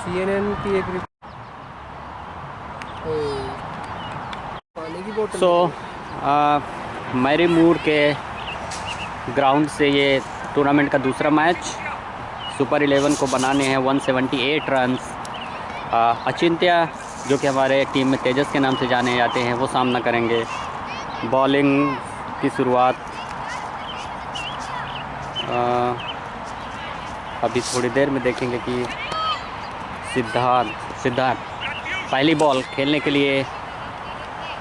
CNN की एक पानी की बोतल। मैरी मूर के ग्राउंड से ये टूर्नामेंट का दूसरा मैच। सुपर 11 को बनाने हैं 178 रन्स। अचिंत्य जो कि हमारे टीम में तेजस के नाम से जाने जाते हैं वो सामना करेंगे। बॉलिंग की शुरुआत अभी थोड़ी देर में देखेंगे कि सिद्धार्थ पहली बॉल खेलने के लिए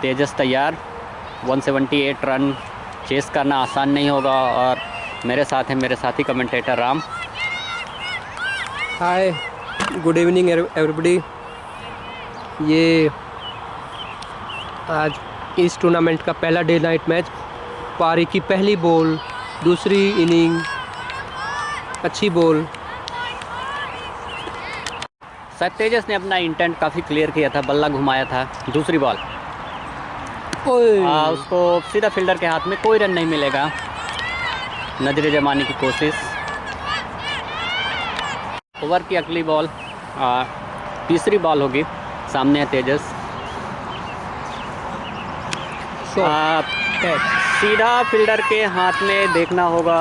तेजस तैयार। 178 रन चेस करना आसान नहीं होगा। और मेरे साथ हैं मेरे साथी कमेंटेटर राम। हाय, गुड इवनिंग एवरीबॉडी। ये आज इस टूर्नामेंट का पहला डे नाइट मैच। पारी की पहली बॉल, दूसरी इनिंग, अच्छी बॉल। शायद तेजस ने अपना इंटेंट काफ़ी क्लियर किया था, बल्ला घुमाया था। दूसरी बॉल उसको सीधा फील्डर के हाथ में, कोई रन नहीं मिलेगा। नजरे जमाने की कोशिश। ओवर की अगली बॉल तीसरी बॉल होगी। सामने है तेजस। सीधा फील्डर के हाथ में देखना होगा।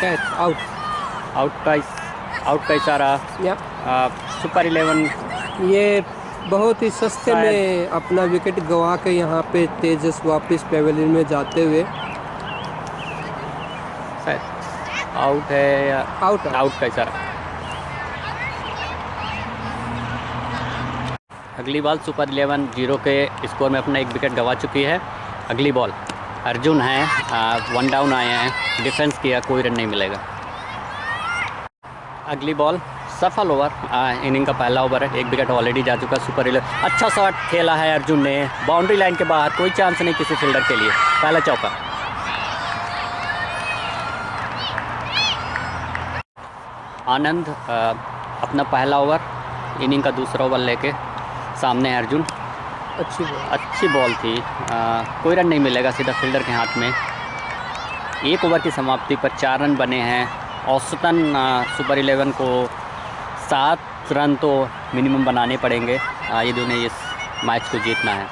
कैच आउट का इशारा। सुपर 11 ये बहुत ही सस्ते में अपना विकेट गंवा के यहाँ पे तेजस वापस पेवेलियन में जाते हुए आउट है या आउट का इशारा। अगली बॉल सुपर 11 0 के स्कोर में अपना एक विकेट गंवा चुकी है। अगली बॉल अर्जुन है, 1 डाउन आए हैं, डिफेंस किया, कोई रन नहीं मिलेगा। अगली बॉल सफल ओवर। इनिंग का पहला ओवर है, एक विकेट ऑलरेडी जा चुका। सुपर 11 अच्छा शॉट खेला है अर्जुन ने, बाउंड्री लाइन के बाहर, कोई चांस नहीं किसी फील्डर के लिए। पहला चौका। आनंद अपना पहला ओवर, इनिंग का दूसरा ओवर लेके सामने है अर्जुन। अच्छी बॉल थी। कोई रन नहीं मिलेगा, सीधा फील्डर के हाथ में। एक ओवर की समाप्ति पर 4 रन बने हैं। औसतन सुपर 11 को 7 रन तो मिनिमम बनाने पड़ेंगे यदि उन्हें इस मैच को जीतना है।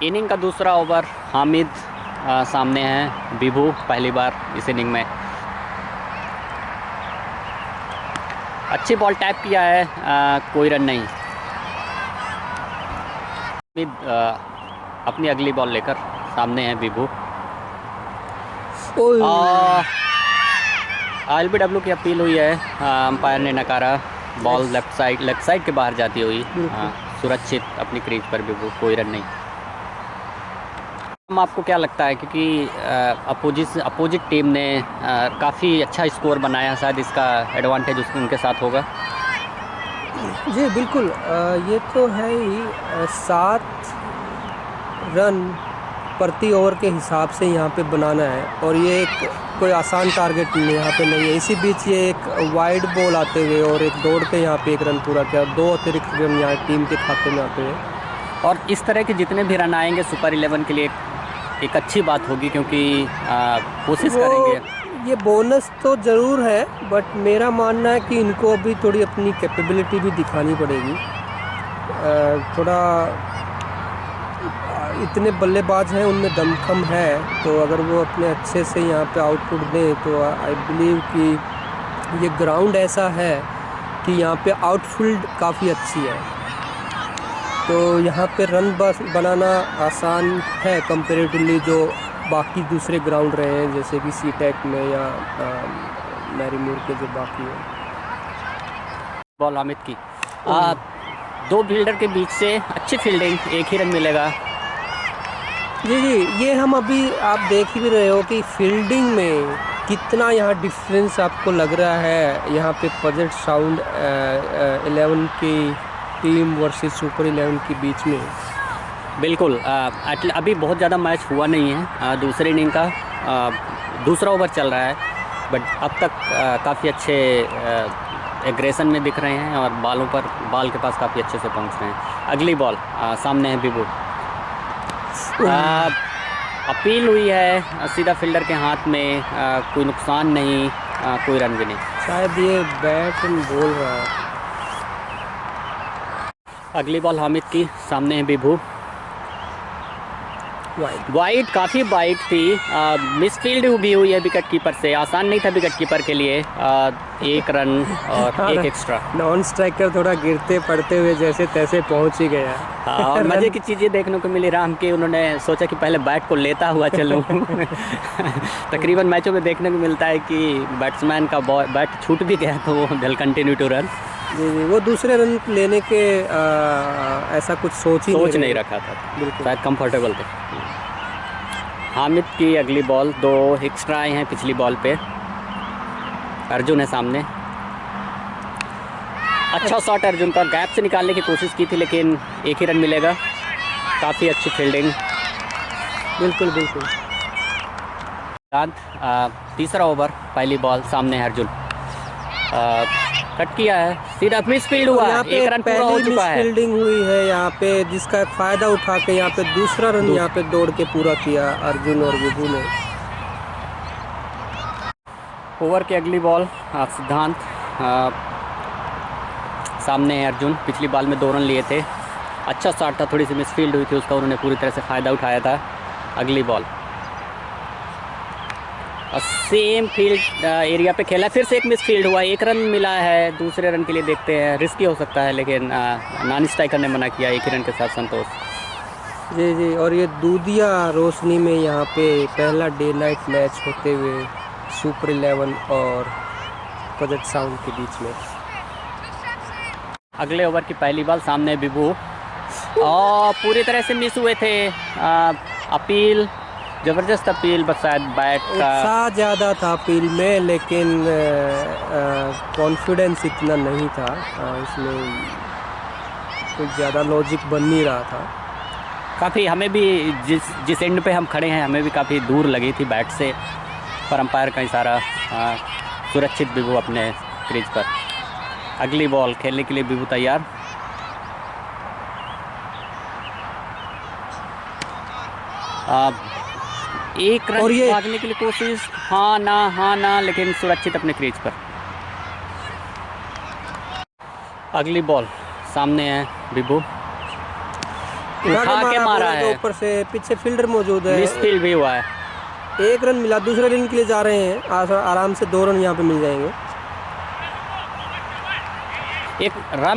इनिंग का दूसरा ओवर हामिद सामने है। विभू पहली बार इस इनिंग में। अच्छी बॉल टैप किया है, कोई रन नहीं। हामिद अपनी अगली बॉल लेकर सामने है विभू। LBW की अपील हुई है, अंपायर ने नकारा। बॉल लेफ्ट साइड के बाहर जाती हुई सुरक्षित अपनी क्रीज पर विभू, कोई रन नहीं। आपको क्या लगता है, क्योंकि अपोजिट टीम ने काफ़ी अच्छा स्कोर बनाया, शायद इसका एडवांटेज उनके साथ होगा? जी बिल्कुल, ये तो है ही। 7 रन प्रति ओवर के हिसाब से यहाँ पे बनाना है और ये कोई आसान टारगेट यहाँ पे नहीं है। इसी बीच ये एक वाइड बॉल आते हुए और एक दौड़ के यहाँ पे 1 रन पूरा किया। 2 अतिरिक्त रन यहाँ टीम के खाते में आते हैं। और इस तरह के जितने भी रन आएंगे सुपर 11 के लिए एक अच्छी बात होगी, क्योंकि कोशिश करेंगे। ये बोनस तो ज़रूर है, बट मेरा मानना है कि इनको अभी थोड़ी अपनी कैपेबिलिटी भी दिखानी पड़ेगी। थोड़ा इतने बल्लेबाज हैं, उनमें दमखम है, तो अगर वो अपने अच्छे से यहाँ पे आउटपुट दें तो आई बिलीव कि ये ग्राउंड ऐसा है कि यहाँ पे आउटफील्ड काफ़ी अच्छी है, तो यहाँ पे रन बनाना आसान है कंपेरेटिवली जो बाकी दूसरे ग्राउंड रहे हैं, जैसे कि सीटेक में या मैरी मूर के जो बाकी हैं। बॉल हामिद की 2 फील्डर के बीच से अच्छी फील्डिंग, 1 ही रन मिलेगा। जी, ये हम अभी आप देख ही भी रहे हो कि फील्डिंग में कितना यहाँ डिफरेंस आपको लग रहा है। यहाँ पे पजेट साउंड 11 की टीम वर्सेस सुपर 11 के बीच में। बिल्कुल, अभी बहुत ज़्यादा मैच हुआ नहीं है। दूसरे इनिंग का दूसरा ओवर चल रहा है, बट अब तक काफ़ी अच्छे एग्रेशन में दिख रहे हैं और बाल के पास काफ़ी अच्छे से पहुंच रहे हैं। अगली बॉल सामने है विभू। अपील हुई है, सीधा फील्डर के हाथ में, कोई नुकसान नहीं। कोई रन भी नहीं। शायद ये बैट बोल रहा है। अगली बॉल हामिद की, सामने है विभू। वाइड काफ़ी वाइड थी, मिसफील्ड भी हुई है विकेट कीपर से, आसान नहीं था विकेट कीपर के लिए। 1 रन और 1 एक्स्ट्रा। नॉन स्ट्राइकर थोड़ा गिरते पड़ते हुए जैसे तैसे पहुंच ही गया। हाँ, और मज़े की चीज़ें देखने को मिली राम की, उन्होंने सोचा कि पहले बैट को लेता हुआ चलूं। तकरीबन मैचों में देखने को मिलता है कि बैट्समैन का बैट छूट भी गया तो वो कंटिन्यू टू रन। जी जी, वो दूसरे रन लेने के ऐसा कुछ सोच नहीं रखा था, बिल्कुल शायद कंफर्टेबल थे। हामिद की अगली बॉल, 2 एक्स्ट्रा आए हैं पिछली बॉल पे। अर्जुन है सामने, अच्छा शॉट अर्जुन का, गैप से निकालने की कोशिश की थी लेकिन 1 ही रन मिलेगा। काफ़ी अच्छी फील्डिंग। बिल्कुल बिल्कुल। तीसरा ओवर, पहली बॉल, सामने है अर्जुन। कट किया है, सीधा मिस फील्ड हुआ, 1 रन पूरा हो चुका है। फील्डिंग हुई है यहाँ पे, जिसका फ़ायदा उठा के यहाँ पे दूसरा रन यहाँ पे दौड़ के पूरा किया अर्जुन और विभू ने। ओवर की अगली बॉल, सिद्धांत। सामने है अर्जुन, पिछली बॉल में 2 रन लिए थे। अच्छा शॉट था, थोड़ी सी मिस फील्ड हुई थी, उसका उन्होंने पूरी तरह से फ़ायदा उठाया था। अगली बॉल, और सेम फील्ड एरिया पे खेला, फिर से एक मिस फील्ड हुआ, 1 रन मिला है। दूसरे रन के लिए देखते हैं, रिस्की हो सकता है लेकिन नॉन स्ट्राइकर ने मना किया। 1 ही रन के साथ संतोष। जी जी, और ये दूधिया रोशनी में यहाँ पे पहला डे नाइट मैच होते हुए सुपर 11 और प्रोजेक्ट साउंड के बीच में। अगले ओवर की पहली बॉल, सामने विभू, और पूरी तरह से मिस हुए थे। अपील, ज़बरदस्त अपील, बस शायद बैट का उत्साह ज़्यादा था अपील में, लेकिन कॉन्फिडेंस इतना नहीं था। इसमें कुछ ज़्यादा लॉजिक बन नहीं रहा था। काफ़ी हमें भी जिस एंड पे हम खड़े हैं हमें भी काफ़ी दूर लगी थी बैट से, पर अंपायर का इशारा, सुरक्षित विभू अपने क्रीज पर। अगली बॉल खेलने के लिए विभू तैयार। एक रन भागने के लिए कोशिश, हाँ ना, लेकिन सुरक्षित अपने क्रीज पर। अगली बॉल, सामने है विभू, उठा के मारा है, ऊपर से पीछे फील्डर मौजूद है, मिस फील्ड भी हुआ है। 1 रन मिला, दूसरे रन के लिए जा रहे हैं, आराम से 2 रन यहाँ पे मिल जाएंगे।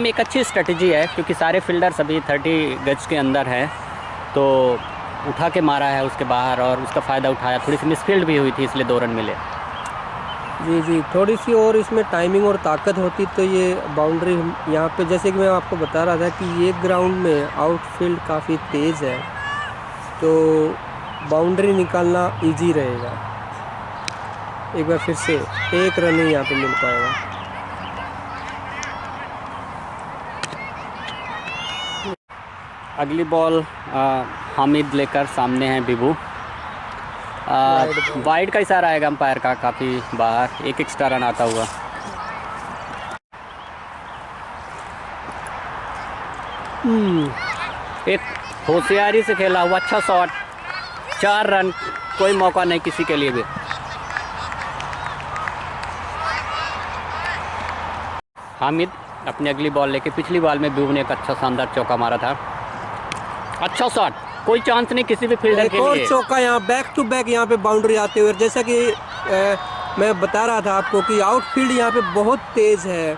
एक अच्छी स्ट्रेटजी है क्योंकि सारे फील्डर सभी 30 गज के अंदर है, तो उठा के मारा है उसके बाहर और उसका फ़ायदा उठाया। थोड़ी सी मिसफील्ड भी हुई थी इसलिए 2 रन मिले। जी जी, थोड़ी सी और इसमें टाइमिंग और ताकत होती तो ये बाउंड्री यहाँ पे, जैसे कि मैं आपको बता रहा था कि ये ग्राउंड में आउटफील्ड काफ़ी तेज़ है, तो बाउंड्री निकालना इजी रहेगा। एक बार फिर से 1 रन ही यहाँ पे मिल पाएगा। अगली बॉल हामिद लेकर, सामने है विभू। वाइड का इशारा आएगा अंपायर का, काफ़ी बाहर, 1 एक्स्ट्रा रन आता हुआ। एक होशियारी से खेला हुआ अच्छा शॉट, 4 रन, कोई मौका नहीं किसी के लिए भी। हामिद अपनी अगली बॉल लेके, पिछली बॉल में विभू ने एक अच्छा शानदार चौका मारा था। अच्छा शॉट, कोई चांस नहीं किसी भी फील्डर के लिए। और चौका यहाँ बैक टू बैक यहाँ पे बाउंड्री आते हुए, जैसा कि मैं बता रहा था आपको कि आउटफील्ड यहाँ पे बहुत तेज़ है,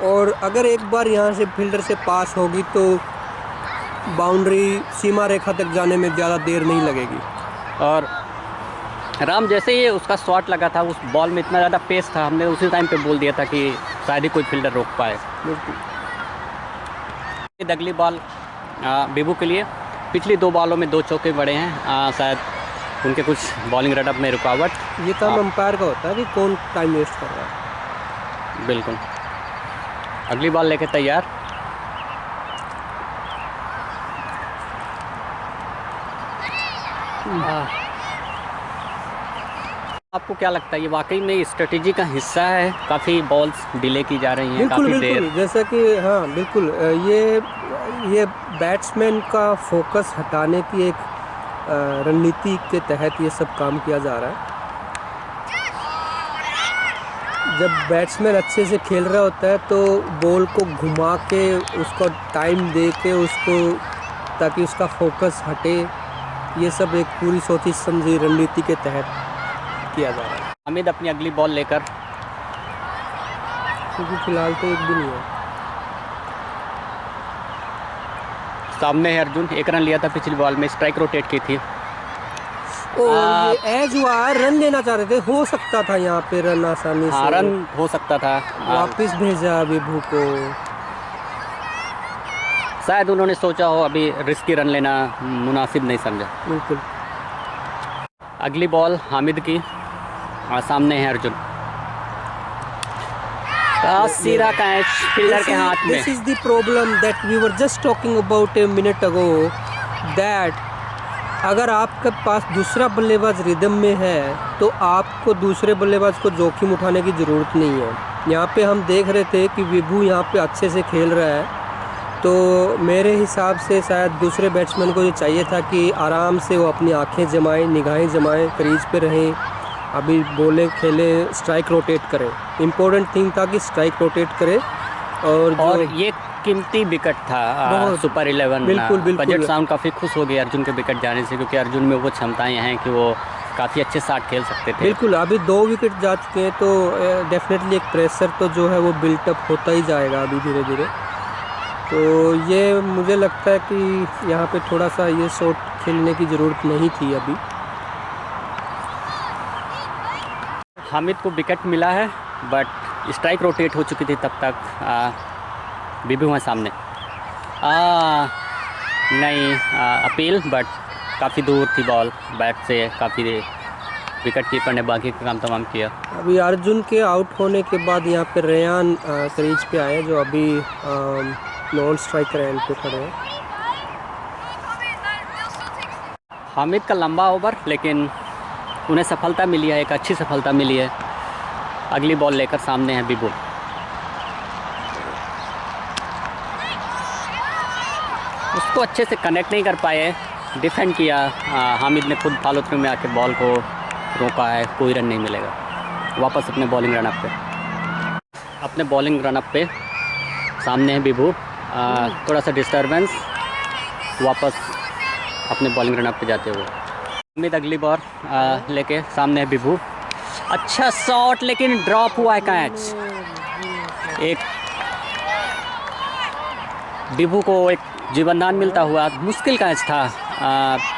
और अगर एक बार यहाँ से फील्डर से पास होगी तो बाउंड्री सीमा रेखा तक जाने में ज़्यादा देर नहीं लगेगी। और राम जैसे ही उसका शॉट लगा था, उस बॉल में इतना ज़्यादा पेस था, हमने उसी टाइम पे बोल दिया था कि शायद ही कोई फील्डर रोक पाए। अगली बॉल विभू के लिए, पिछली 2 बॉलों में 2 चौके बड़े हैं, शायद उनके कुछ बॉलिंग रनअप में रुकावट। ये काम अंपायर का होता है कि कौन टाइम वेस्ट कर रहा है। बिल्कुल। अगली बॉल लेके तैयार। आपको क्या लगता है ये वाकई में स्ट्रेटेजी का हिस्सा है? काफ़ी बॉल्स डिले की जा रही हैं काफ़ी देर, जैसा कि हाँ बिल्कुल, ये बैट्समैन का फोकस हटाने की एक रणनीति के तहत ये सब काम किया जा रहा है। जब बैट्समैन अच्छे से खेल रहा होता है तो बॉल को घुमा के उसको टाइम दे के उसको, ताकि उसका फोकस हटे, ये सब एक पूरी सोची समझी रणनीति के तहत किया जा रहा है। हामिद अपनी अगली बॉल लेकर, क्योंकि फिलहाल तो एक भी नहीं है। सामने है अर्जुन, 1 रन लिया था पिछली बॉल में, स्ट्राइक रोटेट की थी। और ये एज हुआ, रन लेना चाह रहे थे, हो सकता था यहाँ पे रन आसानी से, रन हो सकता था। वापस भेजा विभू को। शायद उन्होंने सोचा हो अभी रिस्की रन लेना मुनासिब नहीं समझा। बिल्कुल। अगली बॉल हामिद की, सामने है अर्जुन, सीधा कैच फील्डर के हाथ में। This is the problem that we were just talking about a minute ago, that अगर आपके पास दूसरा बल्लेबाज रिदम में है तो आपको दूसरे बल्लेबाज को जोखिम उठाने की ज़रूरत नहीं है। यहाँ पे हम देख रहे थे कि विभू यहाँ पे अच्छे से खेल रहा है, तो मेरे हिसाब से शायद दूसरे बैट्समैन को ये चाहिए था कि आराम से वो अपनी आंखें जमाएं, निगाहें जमाएं, क्रीज पे रहें, अभी बोले खेले, स्ट्राइक रोटेट करें। इम्पोर्टेंट थिंग था कि स्ट्राइक रोटेट करे। और ये कीमती विकेट था सुपर 11। बिल्कुल बिल्कुल। बजट साउंड काफ़ी खुश हो गए अर्जुन के विकेट जाने से, क्योंकि अर्जुन में वो क्षमताएं हैं कि वो काफ़ी अच्छे शॉट खेल सकते थे। बिल्कुल। अभी 2 विकेट जा चुके हैं तो डेफिनेटली एक प्रेशर तो जो है वो बिल्टअप होता ही जाएगा अभी धीरे धीरे। तो ये मुझे लगता है कि यहाँ पे थोड़ा सा ये शॉट खेलने की ज़रूरत नहीं थी अभी। हामिद को विकेट मिला है, बट स्ट्राइक रोटेट हो चुकी थी तब तक। विभू है सामने, नहीं अपील, बट काफ़ी दूर थी बॉल बैट से, काफ़ी विकेट कीपर ने बाकी का काम तमाम किया। अभी अर्जुन के आउट होने के बाद यहाँ पे रेयान क्रीज पे आए, जो अभी नॉन स्ट्राइकर एंड पे खड़े हैं। हामिद का लंबा ओवर, लेकिन उन्हें सफलता मिली है, एक अच्छी सफलता मिली है। अगली बॉल लेकर सामने है विभू। उसको अच्छे से कनेक्ट नहीं कर पाए, डिफेंड किया। हामिद ने खुद फॉलो थ्रू में आके बॉल को रोका है, कोई रन नहीं मिलेगा। वापस अपने बॉलिंग रनअप पे, अपने बॉलिंग रनअप पे सामने है विभू। थोड़ा सा डिस्टर्बेंस, वापस अपने बॉलिंग रनअप पे जाते हुए। हामिद अगली बॉल लेके सामने है विभू। अच्छा शॉट, लेकिन ड्रॉप हुआ है कैच। एक विभू को एक जीवनदान मिलता हुआ, मुश्किल कैच था,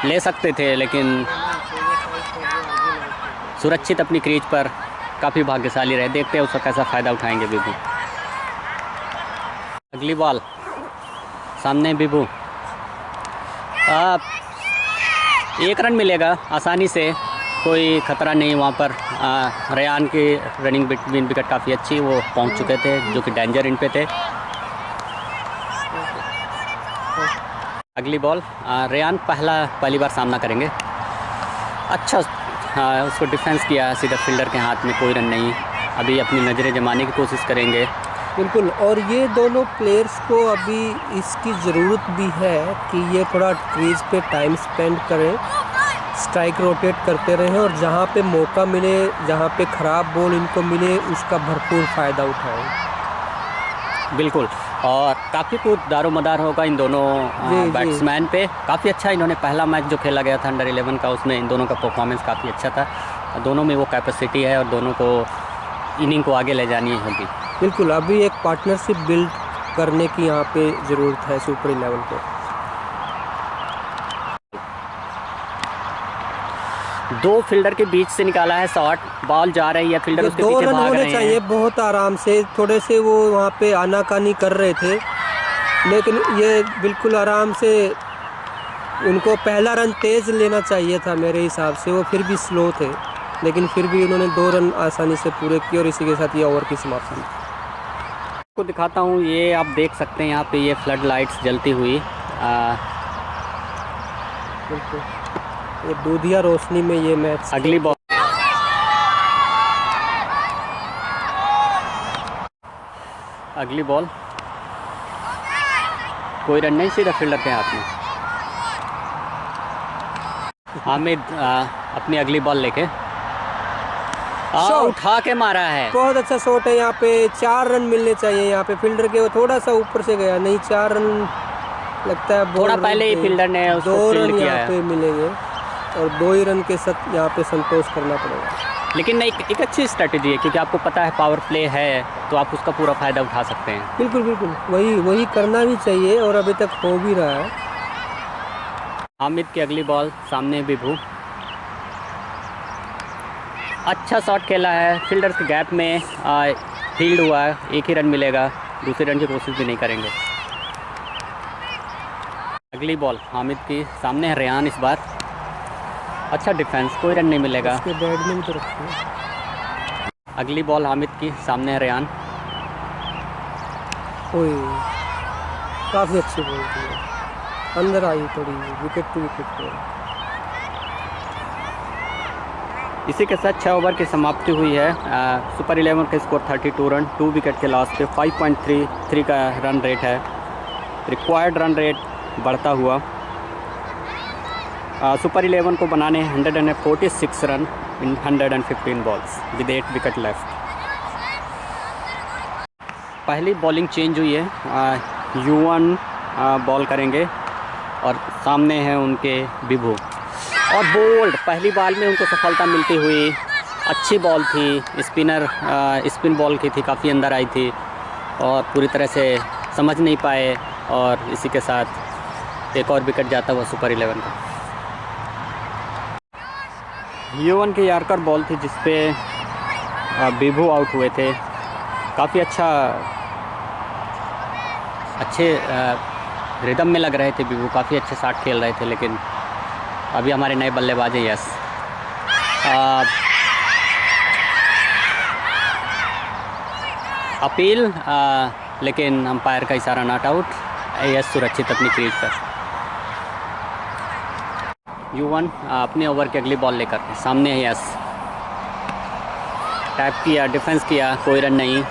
ले सकते थे, लेकिन सुरक्षित अपनी क्रीज पर काफ़ी भाग्यशाली रहे। देखते हैं उसका कैसा फ़ायदा उठाएंगे विभू। अगली बॉल सामने विभू, 1 रन मिलेगा आसानी से, कोई ख़तरा नहीं वहाँ पर। रेयान की रनिंग बिटवीन विकेट काफ़ी अच्छी, वो पहुँच चुके थे, जो कि डेंजर इन पे थे। अगली बॉल रेयान पहली बार सामना करेंगे। अच्छा उसको डिफेंस किया, सीधा फील्डर के हाथ में, कोई रन नहीं। अभी अपनी नज़रें जमाने की कोशिश करेंगे। बिल्कुल। और ये दोनों प्लेयर्स को अभी इसकी ज़रूरत भी है कि ये थोड़ा क्रीज पे टाइम स्पेंड करें, स्ट्राइक रोटेट करते रहें, और जहाँ पे मौका मिले, जहाँ पे ख़राब बॉल इनको मिले, उसका भरपूर फ़ायदा उठाएं। बिल्कुल। और काफ़ी कुछ दारोमदार होगा इन दोनों बैट्समैन पे। काफ़ी अच्छा इन्होंने पहला मैच जो खेला गया था अंडर 11 का, उसमें इन दोनों का परफॉर्मेंस काफ़ी अच्छा था। दोनों में वो कैपेसिटी है और दोनों को इनिंग को आगे ले जानी होगी। बिल्कुल। अभी एक पार्टनरशिप बिल्ड करने की यहाँ पे ज़रूरत है सुपर 11 को। दो फील्डर के बीच से निकाला है शॉट, बॉल जा रही है, फील्डर उसके पीछे भाग रहे हैं। 2 रन होने चाहिए बहुत आराम से। थोड़े से वो वहाँ पे आनाकानी कर रहे थे, लेकिन ये बिल्कुल आराम से, उनको पहला रन तेज़ लेना चाहिए था मेरे हिसाब से। वो फिर भी स्लो थे, लेकिन फिर भी उन्होंने 2 रन आसानी से पूरे किए, और इसी के साथ ये ओवर की समाप्ति। आपको दिखाता हूँ, ये आप देख सकते हैं यहाँ पे ये फ्लड लाइट्स जलती हुई। बिल्कुल, ये दूधिया रोशनी में ये मैच। अगली बॉल, अगली बॉल, कोई रन नहीं, सीधा फील्डर के हाथ में। हामिद अपनी अगली बॉल लेके, उठा के मारा है। बहुत अच्छा शॉट है। यहाँ पे 4 रन मिलने चाहिए। यहाँ पे फील्डर के वो थोड़ा सा ऊपर से गया, नहीं 4 रन लगता है। थोड़ा पहले ही फील्डर ने उसको 2 फील्ड रन किया यहाँ है। पे मिलेंगे और 2 ही रन के साथ यहाँ पे संतोष करना पड़ेगा। लेकिन नहीं, एक अच्छी स्ट्रेटजी है क्योंकि आपको पता है पावर प्ले है तो आप उसका पूरा फ़ायदा उठा सकते हैं। बिल्कुल बिल्कुल, वही करना भी चाहिए और अभी तक हो भी रहा है। हामिद की अगली बॉल, सामने विभू। अच्छा शॉट खेला है, फील्डर के गैप में फील्ड हुआ है, 1 ही रन मिलेगा, दूसरे रन की कोशिश भी नहीं करेंगे। अगली बॉल हामिद की, सामने है रेहान इस बार। अच्छा डिफेंस, कोई रन नहीं मिलेगा। उसके बैट में भी तो रखी है। अगली बॉल हामिद की, सामने है रेहान। ओए काफ़ी अच्छी बॉल थी, अंदर आई थोड़ी, विकेट टू विकेट पे। इसी के साथ 6 ओवर की समाप्ति हुई है। सुपर 11 का स्कोर 32 रन, 2 विकेट के लॉस पे 5.33 का रन रेट है। रिक्वायर्ड रन रेट बढ़ता हुआ सुपर 11 को बनाने 146 run in 115 balls with 8 wicket left. पहली बॉलिंग चेंज हुई है, युवन बॉल करेंगे और सामने है उनके विभू। और बोल्ड, पहली बॉल में उनको सफलता मिलती हुई। अच्छी बॉल थी, स्पिन बॉल की थी, काफ़ी अंदर आई थी और पूरी तरह से समझ नहीं पाए और इसी के साथ एक और विकेट जाता हुआ सुपर 11 का। युवन की यार्कर बॉल थी जिसपे विभू आउट हुए थे। काफ़ी अच्छे रिदम में लग रहे थे विभू, काफ़ी अच्छे शॉट खेल रहे थे। लेकिन अभी हमारे नए बल्लेबाज हैं यस, अपील, लेकिन अंपायर का इशारा नॉट आउट। यस सुरक्षित अपनी क्रीज पर। युवन अपने ओवर की अगली बॉल लेकर सामने है यस। टैप किया, डिफेंस किया, कोई रन नहीं।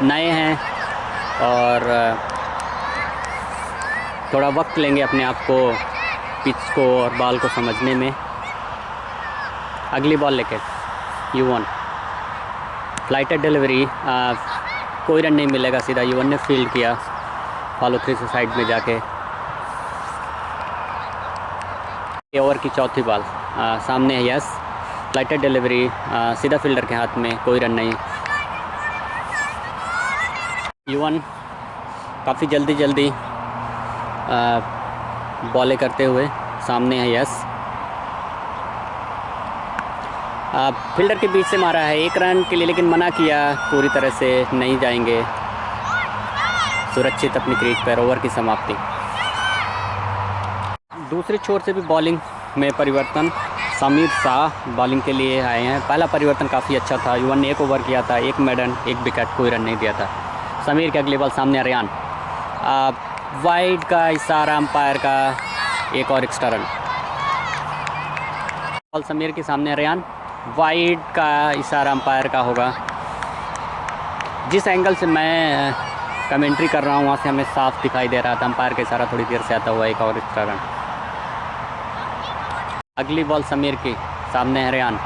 नए हैं और थोड़ा वक्त लेंगे अपने आप को, पिच को और बॉल को समझने में। अगली बॉल लेके युवन, फ्लाइटेड डिलीवरी, कोई रन नहीं मिलेगा। सीधा युवन ने फील्ड किया, फॉलो थ्री से साइड में जाके। ओवर की चौथी बॉल, सामने है यस, फ्लाइटेड डिलीवरी, सीधा फील्डर के हाथ में, कोई रन नहीं। युवन काफ़ी जल्दी बॉलें करते हुए, सामने है यस। फील्डर के बीच से मारा है 1 रन के लिए, लेकिन मना किया, पूरी तरह से नहीं जाएंगे। सुरक्षित अपनी क्रीज पर, ओवर की समाप्ति। दूसरी छोर से भी बॉलिंग में परिवर्तन, समीर शाह बॉलिंग के लिए आए हैं। पहला परिवर्तन काफ़ी अच्छा था, युवन ने 1 ओवर किया था, 1 मेडन 1 विकेट, कोई रन नहीं दिया था। समीर की अगली बॉल, सामने रेहान, वाइड का इशारा अंपायर का, 1 और एक्स्ट्रा रन। बॉल समीर के सामने रेहान, वाइड का इशारा अंपायर का होगा। जिस एंगल से मैं कमेंट्री कर रहा हूँ वहाँ से हमें साफ दिखाई दे रहा था, अंपायर का इशारा थोड़ी देर से आता हुआ, 1 और एक्स्ट्रा रन। अगली बॉल समीर की, सामने है रेहान।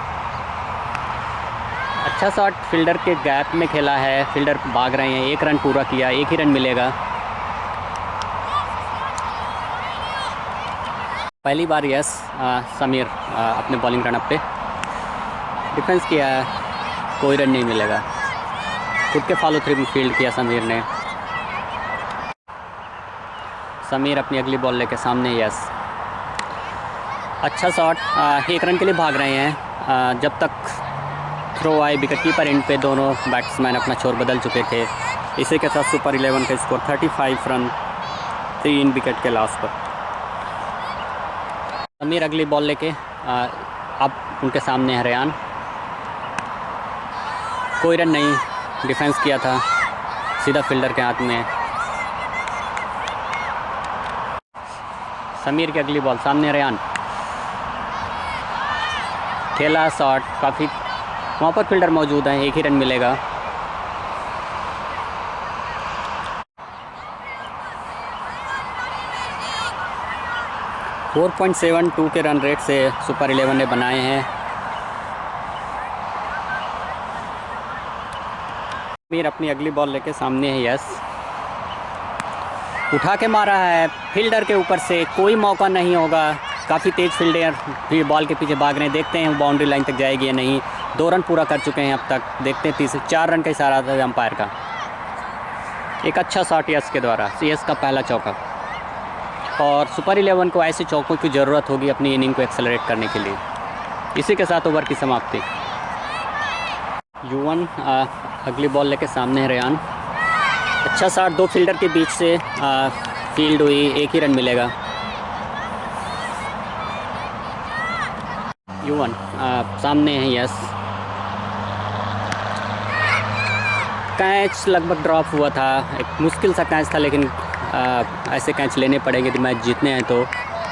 अच्छा शॉट फील्डर के गैप में खेला है, फील्डर भाग रहे हैं, 1 रन पूरा किया, 1 ही रन मिलेगा। पहली बार यस, समीर अपने बॉलिंग रनअप पे डिफेंस किया, कोई रन नहीं मिलेगा। खुद के फॉलो थ्री में फील्ड किया समीर ने। समीर अपनी अगली बॉल लेके सामने यस, अच्छा शॉट, 1 रन के लिए भाग रहे हैं। जब तक थ्रो आए विकेट कीपर एंड पे, दोनों बैट्समैन अपना छोर बदल चुके थे। इसी के साथ सुपर 11 का स्कोर 35 रन 3 विकेट के लॉस पर। समीर अगली बॉल लेके अब उनके सामने है रेहान, कोई रन नहीं, डिफेंस किया था, सीधा फील्डर के हाथ में। समीर की अगली बॉल, सामने रेहान, खेला शॉट, काफ़ी वहाँ पर फील्डर मौजूद हैं, 1 ही रन मिलेगा। .472 के रन रेट से सुपर 11 ने बनाए हैं समीर अपनी अगली बॉल लेके सामने है यस, उठा के मारा है फील्डर के ऊपर से, कोई मौका नहीं होगा। काफ़ी तेज़ फील्डर फिर बॉल के पीछे भाग रहे हैं, देखते हैं बाउंड्री लाइन तक जाएगी या नहीं। 2 रन पूरा कर चुके हैं अब तक, देखते हैं 4 रन का इशारा था अंपायर का। एक अच्छा शॉट यस के द्वारा, यस का पहला चौका। और सुपर 11 को ऐसे चौकों की ज़रूरत होगी अपनी इनिंग को एक्सेलरेट करने के लिए। इसी के साथ ओवर की समाप्ति। युवन अगली बॉल लेके सामने है रेयान, अच्छा शॉट 2 फील्डर के बीच से फील्ड हुई, 1 ही रन मिलेगा। युवन सामने है यस, कैच लगभग ड्रॉप हुआ था, एक मुश्किल सा कैच था, लेकिन ऐसे कैच लेने पड़ेंगे तो मैच जीतने हैं। तो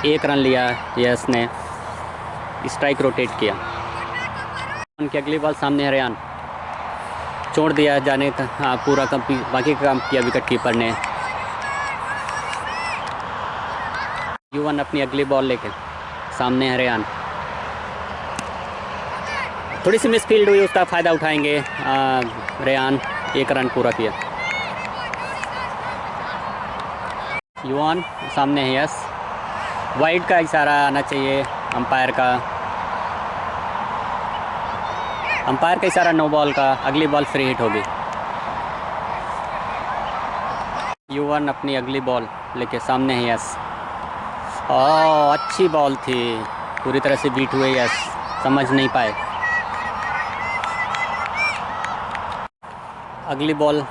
1 रन लिया यस ने, स्ट्राइक रोटेट किया। उनकी अगली बॉल सामने है रेयान, छोड़ दिया जाने का पूरा बाकी का काम किया विकेट कीपर ने। युवन अपनी अगली बॉल लेके सामने है रेयान, थोड़ी सी मिस फील्ड हुई, उसका फ़ायदा उठाएंगे रेयान। 1 रन पूरा किया। युवन सामने है यस, वाइड का इशारा आना चाहिए अंपायर का, अंपायर का इशारा नो बॉल का, अगली बॉल फ्री हिट होगी। युवन अपनी अगली बॉल लेके सामने है यस, अच्छी बॉल थी, पूरी तरह से बीट हुए यस, समझ नहीं पाए। अगली बॉल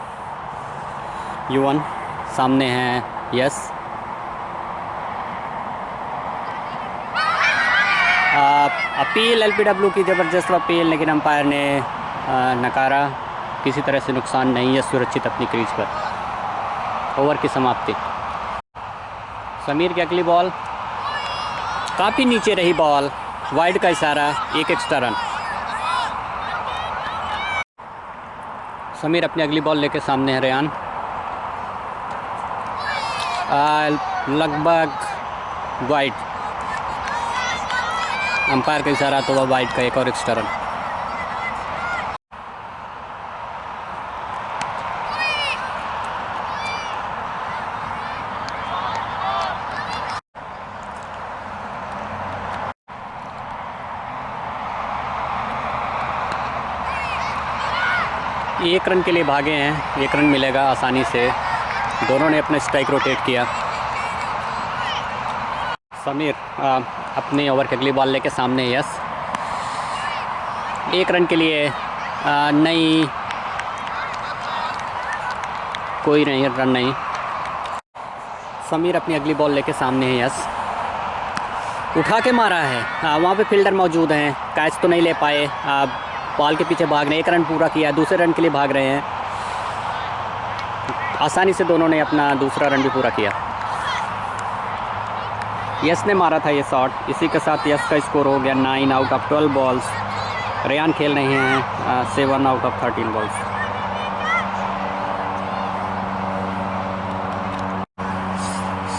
युवन सामने है यस, अपील एलपीडब्ल्यू की ज़बरदस्त अपील, लेकिन अंपायर ने नकारा। किसी तरह से नुकसान नहीं है, सुरक्षित अपनी क्रीज पर। ओवर की समाप्ति। समीर की अगली बॉल काफ़ी नीचे रही बॉल, वाइड का इशारा, 1 एक्स्ट्रा रन। समीर अपनी अगली बॉल लेके सामने है रेयान, लगभग वाइड, अंपायर का इशारा तो वह वाइड का, 1 और एक्स्ट्रा रन। एक रन के लिए भागे हैं, 1 रन मिलेगा आसानी से। दोनों ने अपना स्ट्राइक रोटेट किया। समीर अपने ओवर की अगली बॉल लेके सामने यस, 1 रन के लिए नहीं, कोई नहीं रन नहीं। समीर अपनी अगली बॉल लेके सामने है यस, उठा के मारा है, वहाँ पे फील्डर मौजूद हैं, कैच तो नहीं ले पाए, बॉल के पीछे भाग रहे हैं। 1 रन पूरा किया, दूसरे रन के लिए भाग रहे हैं। आसानी से दोनों ने अपना दूसरा रन भी पूरा किया। यस ने मारा था ये शॉट। इसी के साथ यस का स्कोर हो गया 9 आउट ऑफ 12 बॉल्स। रेयान खेल रहे हैं 7 आउट ऑफ 13 बॉल्स।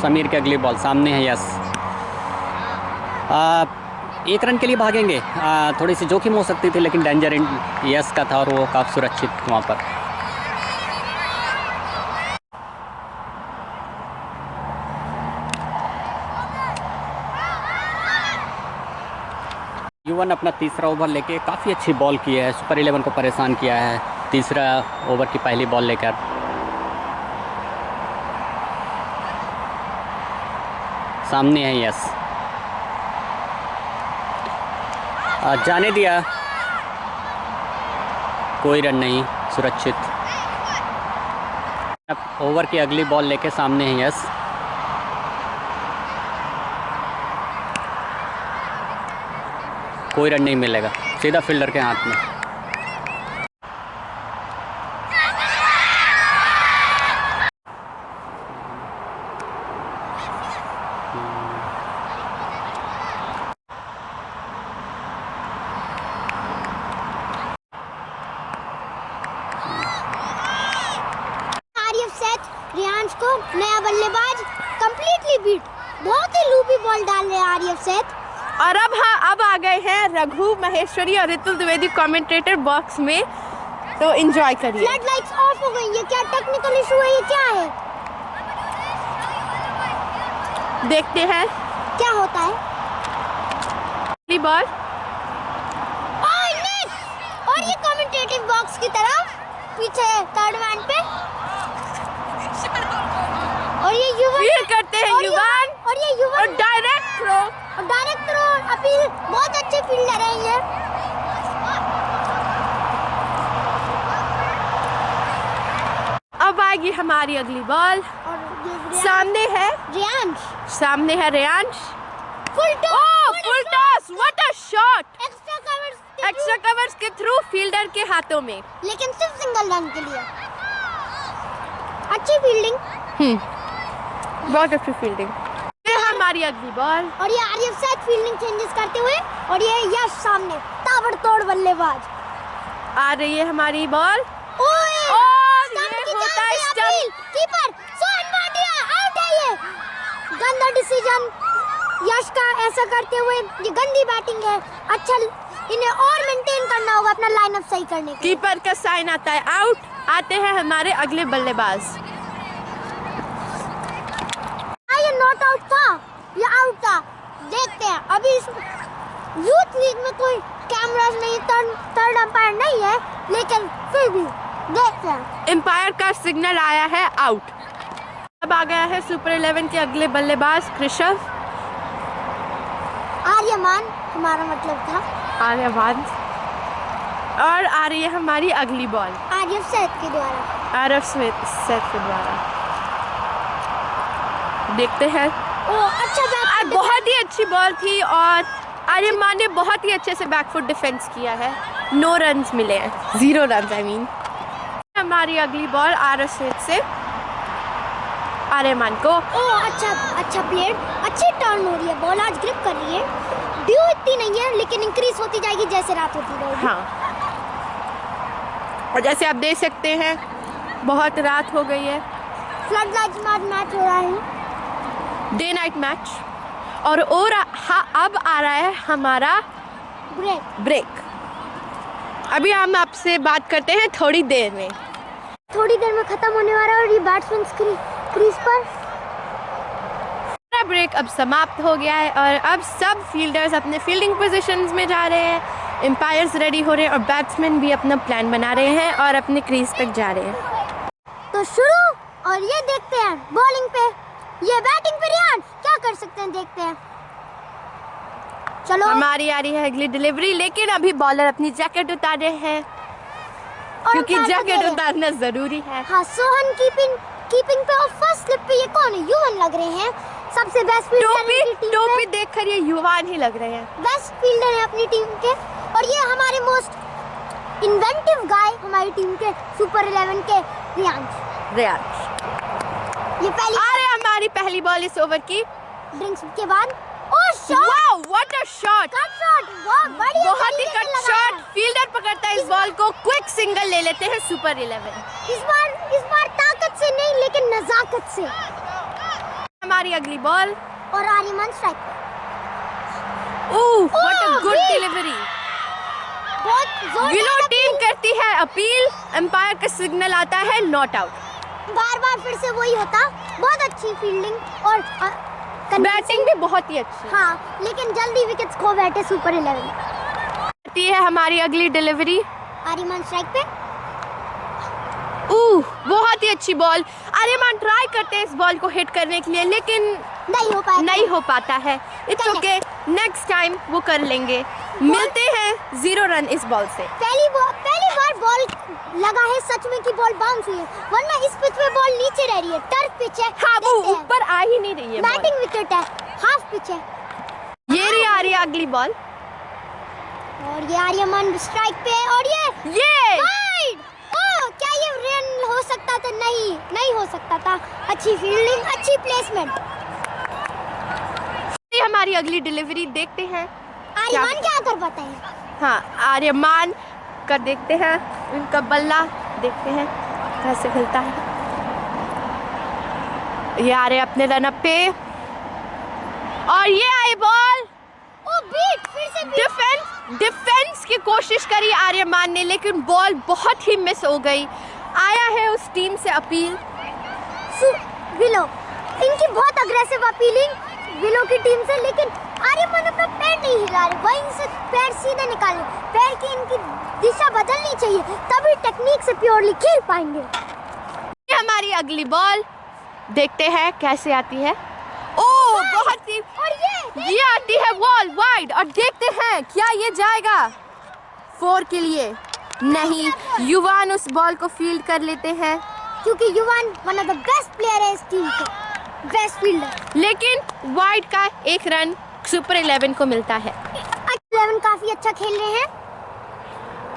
समीर की अगली बॉल सामने है यस, 1 रन के लिए भागेंगे। थोड़ी सी जोखिम हो सकती थी, लेकिन डेंजर यस का था और वो काफ़ी सुरक्षित वहाँ पर। युवन अपना तीसरा ओवर लेके काफ़ी अच्छी बॉल की है, सुपर 11 को परेशान किया है तीसरा ओवर की पहली बॉल लेकर। सामने है यस, जाने दिया, कोई रन नहीं, सुरक्षित। अब ओवर की अगली बॉल लेके सामने है यस, कोई रन नहीं मिलेगा, सीधा फील्डर के हाथ में। रियांश को नया बल्लेबाज कंप्लीटली बीट, बहुत ही लूपी बॉल डाल रहे हैं आरिफ सैद। और अब आ गए हैं रघु महेश्वरी और ऋतुल द्विवेदी कमेंटेटर बॉक्स में। तो एंजॉय करिए। फ्लड लाइट्स ऑफ हो गई, ये क्या टेक्निकल इशू है, ये क्या है? देखते हैं क्या होता है? बॉल और ये कमेंटेटिव बॉक्स की तरफ पीछे थर्ड मैन पे, और ये युवन फील करते हैं युवन, और ये युवन और डायरेक्ट थ्रो, अपील, बहुत अच्छे फील्डर हैं ये। अब आएगी हमारी अगली बॉल। और ये सामने है Reyansh. Full toss, what a shot! Extra covers के थ्रू फील्डर के हाथों में, लेकिन सिर्फ सिंगल रन के लिए। अच्छी फील्डिंग। बहुत अच्छी फील्डिंग। ये हमारी अगली बॉल, और ये आर्यव सैद फील्डिंग चेंजेस करते हुए, और ये यश सामने ताबड़तोड़ बल्लेबाज। आ रही है हमारी बॉल, ओए और स्टंप ये की होता है जान से stump. Appeal. Keeper Sohan Bhatia out है। ये गंदा डिसीजन यश का, ऐसा करते हुए ये गंदी बैटिंग है। अच्छा, इन्हें और मेंटेन करना होगा अपना लाइनअप सही करने के लिए। कीपर का साइन आता है आउट। आते हैं हमारे अगले बल्लेबाज। ये नॉट आउट था, ये आउट था। देखते हैं अभी इस यूथ लीग में कोई कैमरास नहीं, थर्ड अंपायर नहीं है, लेकिन फिर भी देखते हैं। एम्पायर का सिग्नल आया है आउट। अब आ गया है सुपर 11 के अगले बल्लेबाज कृषव। आर्यमान हमारा मतलब था, आर्यवान। और आ रही है हमारी अगली बॉल, आर्यव सैद के द्वारा। आरव सैद के द्वारा। देखते हैं। अच्छा बैट, बहुत ही अच्छी बॉल थी और आर्यमान ने बहुत ही अच्छे से बैकफुट डिफेंस किया है। नो रन्स मिले हैं, 0 रन्स आई मीन। हमारी अगली बॉल आरव सैद से आर्यमान को। अच्छा प्लेयर, अच्छी टर्न हो रही है, बॉल आज ग्रिप कर रही है। ड्यू इतनी नहीं है, लेकिन इंक्रीज होती जाएगी जैसे रात होती जाएगी। हाँ, और जैसे आप देख सकते हैं बहुत रात हो गई है। फ्लड लाइट्स मैच हो रहा है, डे नाइट मैच। और अब आ रहा है हमारा ब्रेक। अभी हम आपसे बात करते हैं थोड़ी देर में खत्म होने वाला है, और ये बैट्समैन क्रीज पर। ब्रेक अब समाप्त हो गया है और अब सब फील्डर्स अपने फील्डिंग पोजीशंस में जा रहे हैं। एम्पायर्स रेडी हो रहे हैं और बैट्समैन भी अपना प्लान बना रहे हैं और अपने क्रीज तक जा रहे हैं। तो शुरू, और ये देखते हैं बॉलिंग पे, ये बैटिंग पे रियान क्या कर सकते हैं, देखते हैं। चलो, हमारी आ रही है अगली डिलीवरी, लेकिन अभी बॉलर अपनी जैकेट उतार रहे हैं क्योंकि जैकेट उतारना जरूरी है। हाँ, सोहन कीपिंग पे, और फर्स्ट स्लिप पे ये कौन है? युवन लग रहे हैं, सबसे बेस्ट फील्डर। टोपी देखकर ये युवान ही लग रहे हैं, बेस्ट फील्डर है अपनी टीम के। और ये हमारे मोस्ट इन्वेंटिव गाय हमारी टीम के, सुपर 11 के रियांश। ये हमारी पहली बॉल इस ओवर की। ड्रिंक्स के बाद wow, what a shot! Cut shot, बहुत ही कट शॉट। फील्डर पकड़ता है इस बॉल को, क्विक सिंगल ले लेते हैं सुपर 11। इस बार ताकत से नहीं, लेकिन नजाकत से। हमारी अगली बॉल, और आर्यमान स्ट्राइक पे। What a good delivery. Willow team करती है अपील, एम्पायर का सिग्नल आता है नॉट आउट। बार फिर से वही होता। बहुत अच्छी फील्डिंग और बैटिंग भी बहुत ही अच्छी। हाँ, लेकिन जल्दी विकेट्स खो बैठे सुपर 11। आती है हमारी अगली डिलीवरी, आर्यमान स्ट्राइक पे। बहुत ही अच्छी बॉल। आर्यमान ट्राई करते हैं इस बॉल को हिट करने के लिए, लेकिन नहीं हो पाता है। इट्स ओके, नेक्स्ट टाइम वो कर लेंगे। मिलते हैं 0 रन इस बॉल से। पहली बार बॉल लगा है सच में कि बॉल बाउंस हुई है, वरना इस पिच पे बॉल नीचे रह रही है, टर्फ पिच है। हाँ, वो ऊपर आ ही नहीं रही है। बैटिंग विकेट है, हाफ पिच है। ये रही आ रही है अगली बॉल, और ये आर्यमान स्ट्राइक पे, और ये वाइड। क्या ये रन हो सकता था? नहीं हो सकता था। अच्छी फील्डिंग, अच्छी प्लेसमेंट। हमारी अगली डिलीवरी देखते हैं आर्यमान क्या कर पाते हैं। हाँ, आर्यमान का देखते हैं, इनका बल्ला देखते हैं कैसे खेलता है। ये आ रहे अपने रनअप पे, और ये आई बॉल। बीट, फिर से डिफेंस की कोशिश करी आर्यमान ने, लेकिन बॉल बहुत ही मिस हो गई। आया है उस टीम से अपील। विलो, इनकी बहुत अग्रेसिव अपीलिंग विलो की टीम से, लेकिन आर्यमान अपना पैर नहीं हिला रहे, वहीं से पैर सीधे निकाले। पैर की इनकी दिशा बदलनी चाहिए, तभी टेक्निक से प्योरली खेल पाएंगे। ये हमारी अगली बॉल, देखते हैं कैसे आती है। ओह, बहुत ही, और ये आती है बॉल वाइड, और देखते हैं क्या ये जाएगा 4 के लिए। नहीं, युवान उस बॉल को फील्ड कर लेते हैं, क्योंकि युवान one of the best player है इस टीम के, बेस्ट फील्डर। लेकिन वाइड का 1 रन सुपर 11 को मिलता है। 11 काफी अच्छा खेल रहे हैं,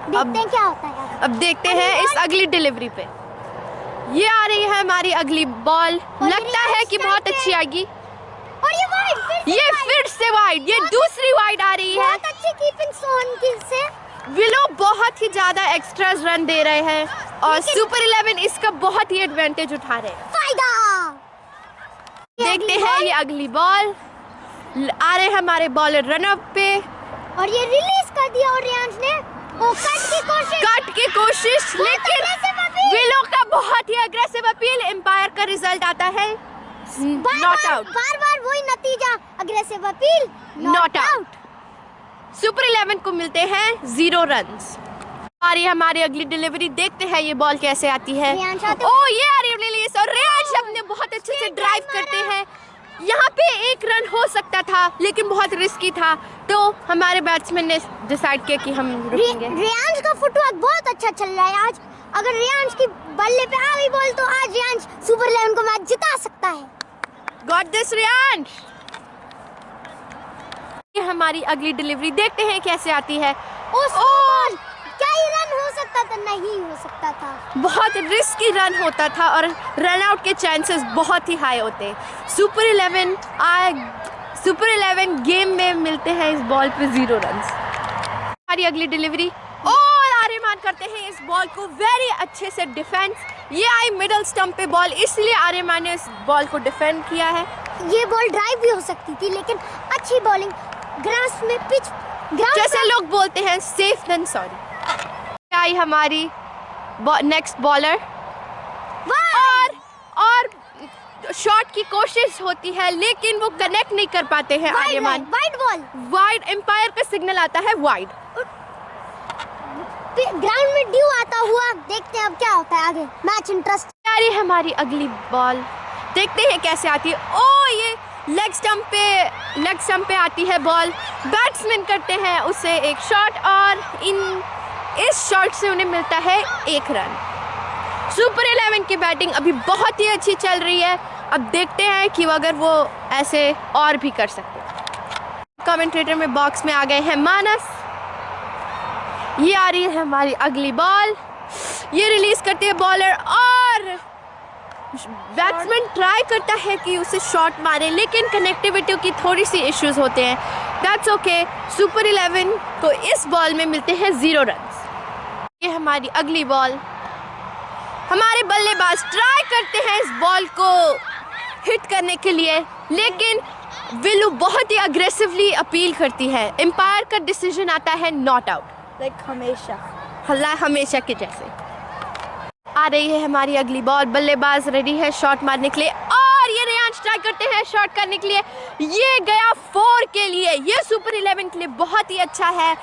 देखते हैं क्या होता है। अब देखते हैं इस अगली डिलीवरी पे। ये आ रही है हमारी अगली बॉल, लगता है कि बहुत अच्छी आएगी। और ये वाइड, ये फिर से वाइड, ये दूसरी वाइड आ रही है। बहुत अच्छी कीपिंग सोन की से। विलो बहुत ही ज्यादा एक्स्ट्रा रन दे रहे हैं और सुपर 11 इसका बहुत ही एडवांटेज उठा रहे हैं। फायदा। देखते हैं ये अगली बॉल, आ रहे हमारे बॉलर रन अप पे, और ये रिलीज कर दिया और रियांश ने कट की कोशिश, लेकिन विलो का बहुत ही अग्रेसिव अपील, एम्पायर का रिजल्ट आता है नॉट आउट। बार बार वही नतीजा, aggressive appeal, not out. Super 11 को मिलते हैं 0 रन्स। आ रही है हमारी अगली डिलीवरी, देखते हैं ये बॉल कैसे आती है। ओह, ये आ रही है रिलीज, और रियांश अपने बहुत अच्छे से ड्राइव करते हैं। यहाँ पे 1 रन हो सकता था, लेकिन बहुत रिस्की था, तो हमारे बैट्समैन ने डिसाइड किया कि हम रुकेंगे। रियांश का फुटवर्क बहुत अच्छा चल रहा है आज। अगर रियांश की बल्ले पे आ गई बॉल तो आज रियांश सुपर 11 को मैच जिता सकता है। Got this Riyansh. ये हमारी अगली डिलीवरी, देखते हैं कैसे आती है। क्या ये रन हो सकता था? नहीं हो सकता था, बहुत रिस्की रन होता था और रन आउट के चांसेस बहुत ही हाई होते। सुपर 11 गेम में मिलते हैं इस बॉल पे 0 रन्स। हमारी अगली डिलीवरी, और आर्यमान करते हैं इस बॉल को वेरी अच्छे से डिफेंस। ये आई मिडल स्टंप पे बॉल, इसलिए आर्यमान ने इस बॉल को डिफेंड किया है। ये बॉल ड्राइव भी हो सकती थी, लेकिन अच्छी बॉलिंग, ग्रास में पिच, जैसे लोग बोलते हैं सेफ देन सॉरी। आई हमारी नेक्स्ट बॉलर, और शॉट की कोशिश होती है, लेकिन वो कनेक्ट नहीं कर पाते हैं Aryaman. Wide ball, wide, umpire का सिग्नल आता है वाइड। ग्राउंड में ड्यू आता हुआ, देखते हैं अब क्या होता है आगे, मैच इंटरेस्ट। यारी हमारी अगली बॉल, देखते हैं कैसे आती है। ओ, ये लेग स्टंप पे आती है बॉल, बैट्समैन करते हैं उसे एक शॉट, और इस शॉट से उन्हें मिलता है 1 रन। सुपर 11 की बैटिंग अभी बहुत ही अच्छी चल रही है, अब देखते हैं कि अगर वो ऐसे और भी कर सकते हैं। कमेंटेटर में बॉक्स में आ गए हैं मानस। ये आ रही है हमारी अगली बॉल, ये रिलीज करती है बॉलर, और बैट्समैन ट्राई करता है कि उसे शॉट मारे, लेकिन कनेक्टिविटी की थोड़ी सी इश्यूज होते हैं। That's okay. सुपर 11 को इस बॉल में मिलते हैं 0 रन्स। ये हमारी अगली बॉल, हमारे बल्लेबाज ट्राई करते हैं इस बॉल को हिट करने के लिए, लेकिन विलू बहुत ही अग्रेसिवली अपील करती है। एम्पायर का डिसीजन आता है नॉट आउट, लाइक हमेशा के जैसे। आ रही है हमारी अगली बॉल, बल्लेबाज रेडी है शॉट मारने के लिए, और ये रियांश ट्राई करते हैं शॉट करने के लिए। ये गया 4 के लिए, ये सुपर 11 के लिए बहुत ही अच्छा है।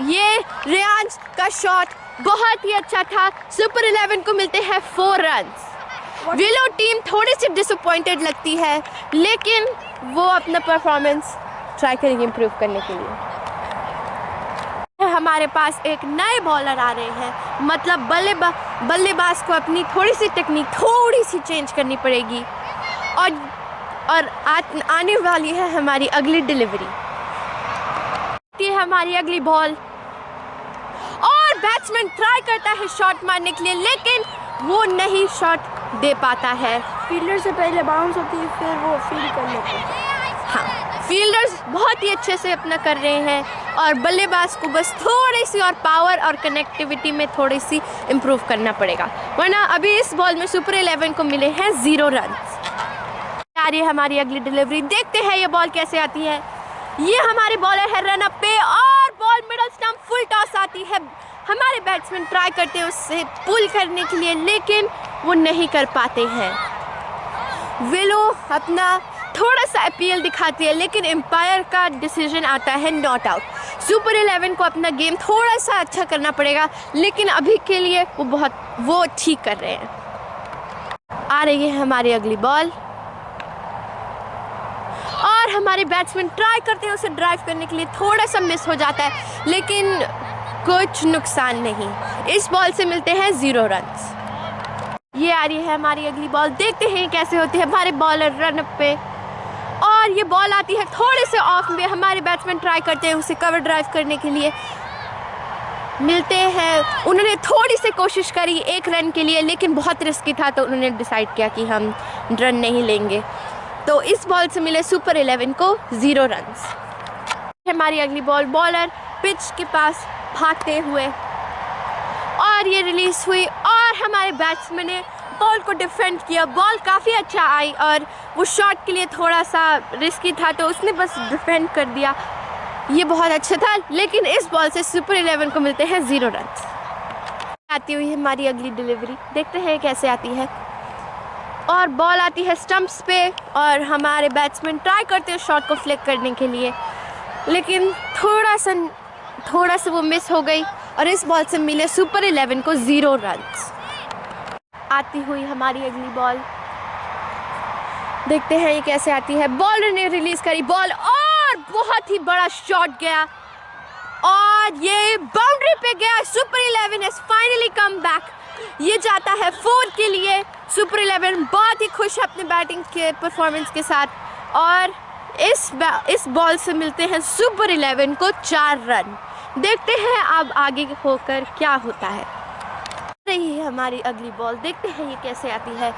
ये रियांश का शॉट बहुत ही अच्छा था। सुपर 11 को मिलते हैं 4 रन्स। विलो टीम थोड़ी सी डिसअपॉइंटेड लगती है, लेकिन वो अपना परफॉर्मेंस ट्राई करेंगे इम्प्रूव करने के लिए। हमारे पास एक नए बॉलर आ रहे हैं, मतलब बल्लेबाज को अपनी थोड़ी सी टेक्निक थोड़ी सी चेंज करनी पड़ेगी, और आने वाली है हमारी अगली डिलीवरी। ये हमारी अगली बॉल, और बैट्समैन ट्राई करता है शॉट मारने के लिए, लेकिन वो नहीं शॉट दे पाता है। फील्डर से पहले बाउंस होती है, फिर वो फील्ड कर लेते हैं। हाँ, फील्डर्स बहुत ही अच्छे से अपना कर रहे हैं, और बल्लेबाज को बस थोड़ी सी और पावर और कनेक्टिविटी में थोड़ी सी इम्प्रूव करना पड़ेगा, वरना अभी इस बॉल में सुपर 11 को मिले हैं 0 रन्स। आ रही है हमारी अगली डिलीवरी, देखते हैं ये बॉल कैसे आती है। ये हमारे बॉलर है रन अप पे, और ball ball middle stump, full toss आती है। हमारे बैट्समैन ट्राई करते हैं उससे पुल करने के लिए, लेकिन वो नहीं कर पाते हैं। विलो अपना थोड़ा सा अपील दिखाती है, लेकिन एम्पायर का डिसीजन आता है नॉट आउट। सुपर 11 को अपना गेम थोड़ा सा अच्छा करना पड़ेगा, लेकिन अभी के लिए वो ठीक कर रहे हैं। आ रही है हमारी अगली बॉल और हमारे बैट्समैन ट्राई करते हैं उसे ड्राइव करने के लिए, थोड़ा सा मिस हो जाता है, लेकिन कुछ नुकसान नहीं। इस बॉल से मिलते हैं 0 रन्स। ये आ रही है हमारी अगली बॉल, देखते हैं कैसे होती है। हमारे बॉलर रन अप पे और ये बॉल आती है थोड़े से ऑफ में। हमारे बैट्समैन ट्राई करते हैं उसे कवर ड्राइव करने के लिए, मिलते हैं। उन्होंने थोड़ी सी कोशिश करी 1 रन के लिए, लेकिन बहुत रिस्की था, तो उन्होंने डिसाइड किया कि हम रन नहीं लेंगे। तो इस बॉल से मिले सुपर 11 को 0 रन्स। हमारी अगली बॉल, बॉलर पिच के पास भागते हुए और ये रिलीज हुई और हमारे बैट्समैन ने बॉल को डिफेंड किया। बॉल काफ़ी अच्छा आई और वो शॉट के लिए थोड़ा सा रिस्की था, तो उसने बस डिफेंड कर दिया। ये बहुत अच्छा था, लेकिन इस बॉल से सुपर 11 को मिलते हैं 0 रन्स। आती हुई हमारी अगली डिलीवरी, देखते हैं कैसे आती है। और बॉल आती है स्टंप्स पे और हमारे बैट्समैन ट्राई करते हैं शॉट को फ्लिक करने के लिए, लेकिन थोड़ा सा वो मिस हो गई और इस बॉल से मिले सुपर 11 को 0 रन्स। आती हुई हमारी अगली बॉल, देखते हैं ये कैसे आती है। बॉलर ने रिलीज करी बॉल और बहुत ही बड़ा शॉट गया और ये बाउंड्री पे गया। Super 11 has finally come back. ये जाता है 4 के लिए। सुपर 11 बहुत ही खुश है अपने बैटिंग के परफॉर्मेंस के साथ और इस बॉल से मिलते हैं सुपर 11 को 4 रन। देखते हैं अब आगे होकर क्या होता है। रही है हमारी अगली बॉल, देखते हैं ये कैसे आती है।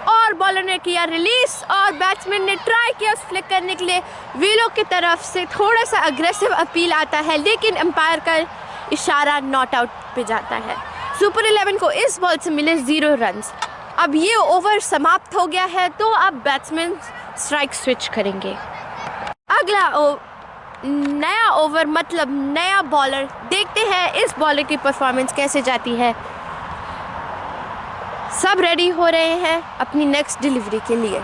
और बॉलर ने किया रिलीज और बैट्समैन ने ट्राई किया उस फ्लिक करने के लिए। विलो की तरफ से थोड़ा सा अग्रेसिव अपील आता है, लेकिन एम्पायर का इशारा नॉट आउट पे जाता है। सुपर 11 को इस बॉल से मिले 0 रन्स। अब ये ओवर समाप्त हो गया है, तो अब बैट्समैन स्ट्राइक स्विच करेंगे। अगला नया ओवर मतलब नया बॉलर, देखते हैं इस बॉलर की परफॉर्मेंस कैसे जाती है। सब रेडी हो रहे हैं अपनी नेक्स्ट डिलीवरी के लिए।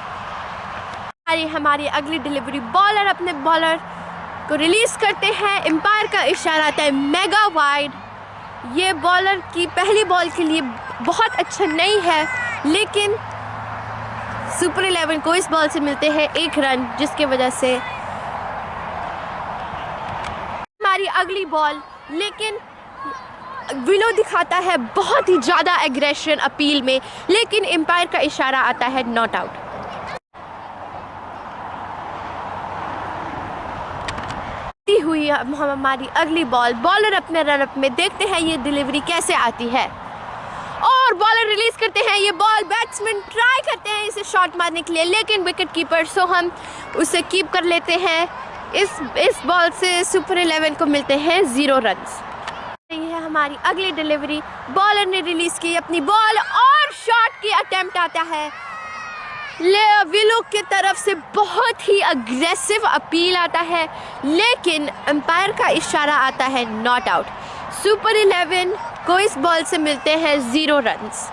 हमारी अगली डिलीवरी, बॉलर अपने बॉलर को रिलीज करते हैं। एम्पायर का इशारा आता है मेगा वाइड। ये बॉलर की पहली बॉल के लिए बहुत अच्छा नहीं है, लेकिन सुपर 11 को इस बॉल से मिलते हैं 1 रन, जिसके वजह से हमारी अगली बॉल, लेकिन विलो दिखाता है बहुत ही ज़्यादा एग्रेशन अपील में, लेकिन एम्पायर का इशारा आता है नॉट आउट। हुई हमारी अगली बॉल, बॉलर अपने रनअप में, देखते हैं ये डिलीवरी कैसे आती है। और बॉलर रिलीज करते हैं ये बॉल। बैट्समैन ट्राई करते हैं इसे शॉट मारने के लिए, लेकिन विकेट कीपर सोहम उसे कीप कर लेते हैं। इस बॉल से सुपर 11 को मिलते हैं 0 रन्स। ये है हमारी अगली डिलीवरी, बॉलर ने रिलीज की अपनी बॉल और शॉट की अटेम्प्ट आता है। विलो की तरफ से बहुत ही अग्रेसिव अपील आता है, लेकिन एम्पायर का इशारा आता है नॉट आउट। सुपर 11 को इस बॉल से मिलते हैं 0 रन्स।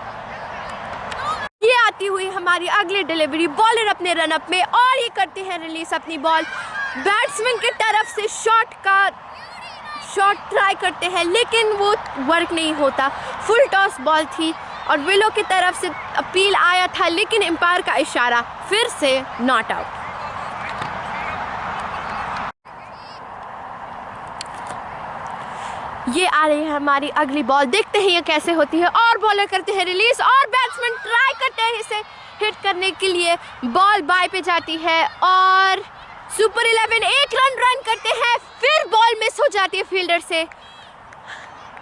ये आती हुई हमारी अगली डिलीवरी, बॉलर अपने रनअप में और ये करते हैं रिलीज अपनी बॉल। बैट्समैन की तरफ से शॉट ट्राई करते हैं, लेकिन वो वर्क नहीं होता। फुल टॉस बॉल थी और विलो की तरफ से अपील आया था, लेकिन एम्पायर का इशारा फिर से नॉट आउट। ये आ रही है हमारी अगली बॉल, देखते हैं ये कैसे होती है। और बॉलर करते हैं रिलीज और बैट्समैन ट्राई करते हैं इसे हिट करने के लिए। बॉल बाय पे जाती है और सुपर 11 1 रन करते हैं। फिर बॉल मिस हो जाती है फील्डर से।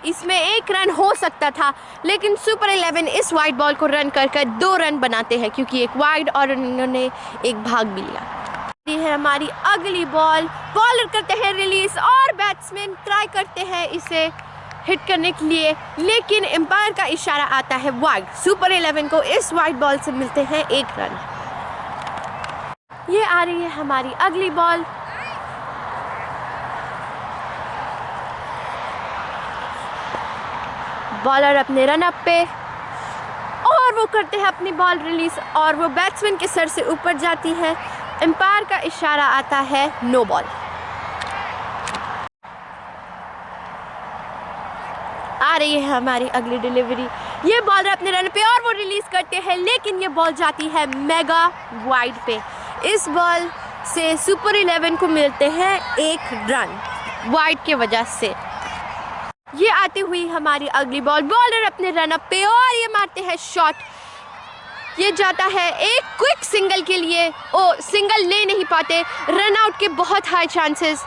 इसमें 1 रन हो सकता था, लेकिन सुपर 11 इस वाइड बॉल को रन कर 2 रन बनाते हैं, क्योंकि एक वाइड और उन्होंने एक भाग भी लिया। ये है हमारी अगली बॉल, बॉलर करते हैं रिलीज और बैट्समैन ट्राई करते हैं इसे हिट करने के लिए, लेकिन एम्पायर का इशारा आता है वाइड। सुपर 11 को इस वाइड बॉल से मिलते हैं 1 रन। ये आ रही है हमारी अगली बॉल, बॉलर अपने रन अप पे और वो करते हैं अपनी बॉल रिलीज और वो बैट्समैन के सर से ऊपर जाती है। एम्पायर का इशारा आता है नो बॉल। आ रही है हमारी अगली डिलीवरी। ये बॉलर अपने रन पे और वो रिलीज करते हैं, लेकिन ये बॉल जाती है मेगा वाइड पे। इस बॉल से सुपर 11 को मिलते हैं 1 रन वाइड के वजह से। ये आती हुई हमारी अगली बॉल, बॉलर अपने रन अप पे और ये मारते हैं शॉट। ये जाता है एक क्विक सिंगल के लिए। सिंगल ले नहीं पाते, रन आउट के बहुत हाई चांसेस।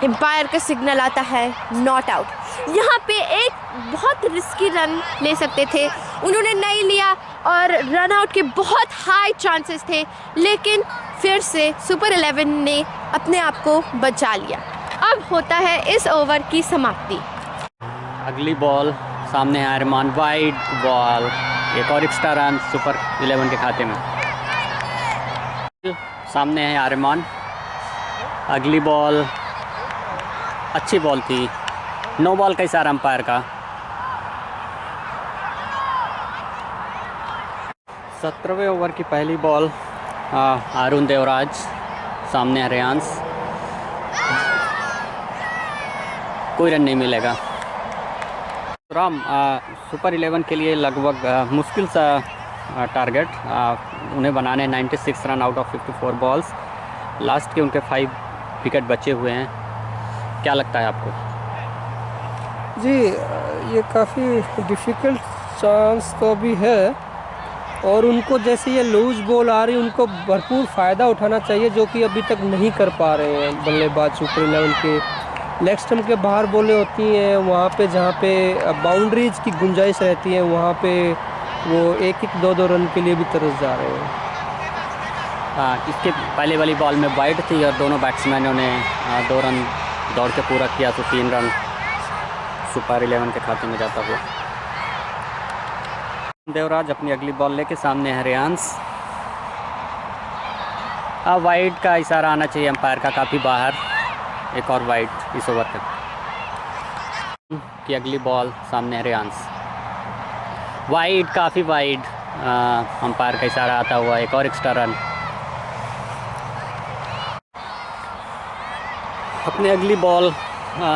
एम्पायर का सिग्नल आता है नॉट आउट। यहाँ पे एक बहुत रिस्की रन ले सकते थे, उन्होंने नहीं लिया और रन आउट के बहुत हाई चांसेस थे, लेकिन फिर से सुपर 11 ने अपने आप को बचा लिया। अब होता है इस ओवर की समाप्ति। अगली बॉल सामने है अरमान, वाइड बॉल, एक और एक्स्ट्रा रन सुपर 11 के खाते में। सामने है अरमान, अगली बॉल अच्छी बॉल थी, नो बॉल का इशारा अंपायर का। 17वें ओवर की पहली बॉल, अरुण देवराज, सामने है रेयांश, कोई रन नहीं मिलेगा। राम सुपर 11 के लिए लगभग मुश्किल सा टारगेट उन्हें बनाने 96 run out of 54 balls. Last के उनके 5 विकेट बचे हुए हैं। क्या लगता है आपको? जी, ये काफ़ी डिफ़िकल्ट चांस तो अभी है और उनको जैसे ये लूज बॉल आ रही, उनको भरपूर फ़ायदा उठाना चाहिए, जो कि अभी तक नहीं कर पा रहे हैं बल्लेबाज सुपर 11 के। लेग स्टम्प के बाहर बॉलें होती हैं, वहाँ पे जहाँ पे बाउंड्रीज की गुंजाइश रहती है, वहाँ पे वो 1-1, 2-2 रन के लिए भी तरस जा रहे हैं। इसके पहले वाली बॉल में वाइड थी और दोनों बैट्समैनों ने 2 रन दौड़ के पूरा किया, तो 3 रन सुपर 11 के खाते में जाता हुआ। देवराज अपनी अगली बॉल लेके सामने है रेयांश। वाइड का इशारा आना चाहिए अंपायर का, काफ़ी बाहर, एक और वाइड इस ओवर तक की। अगली बॉल सामने है रेयांश, वाइड, काफ़ी वाइड, अंपायर का इशारा आता हुआ, एक और एक्स्ट्रा रन। अपनी अगली बॉल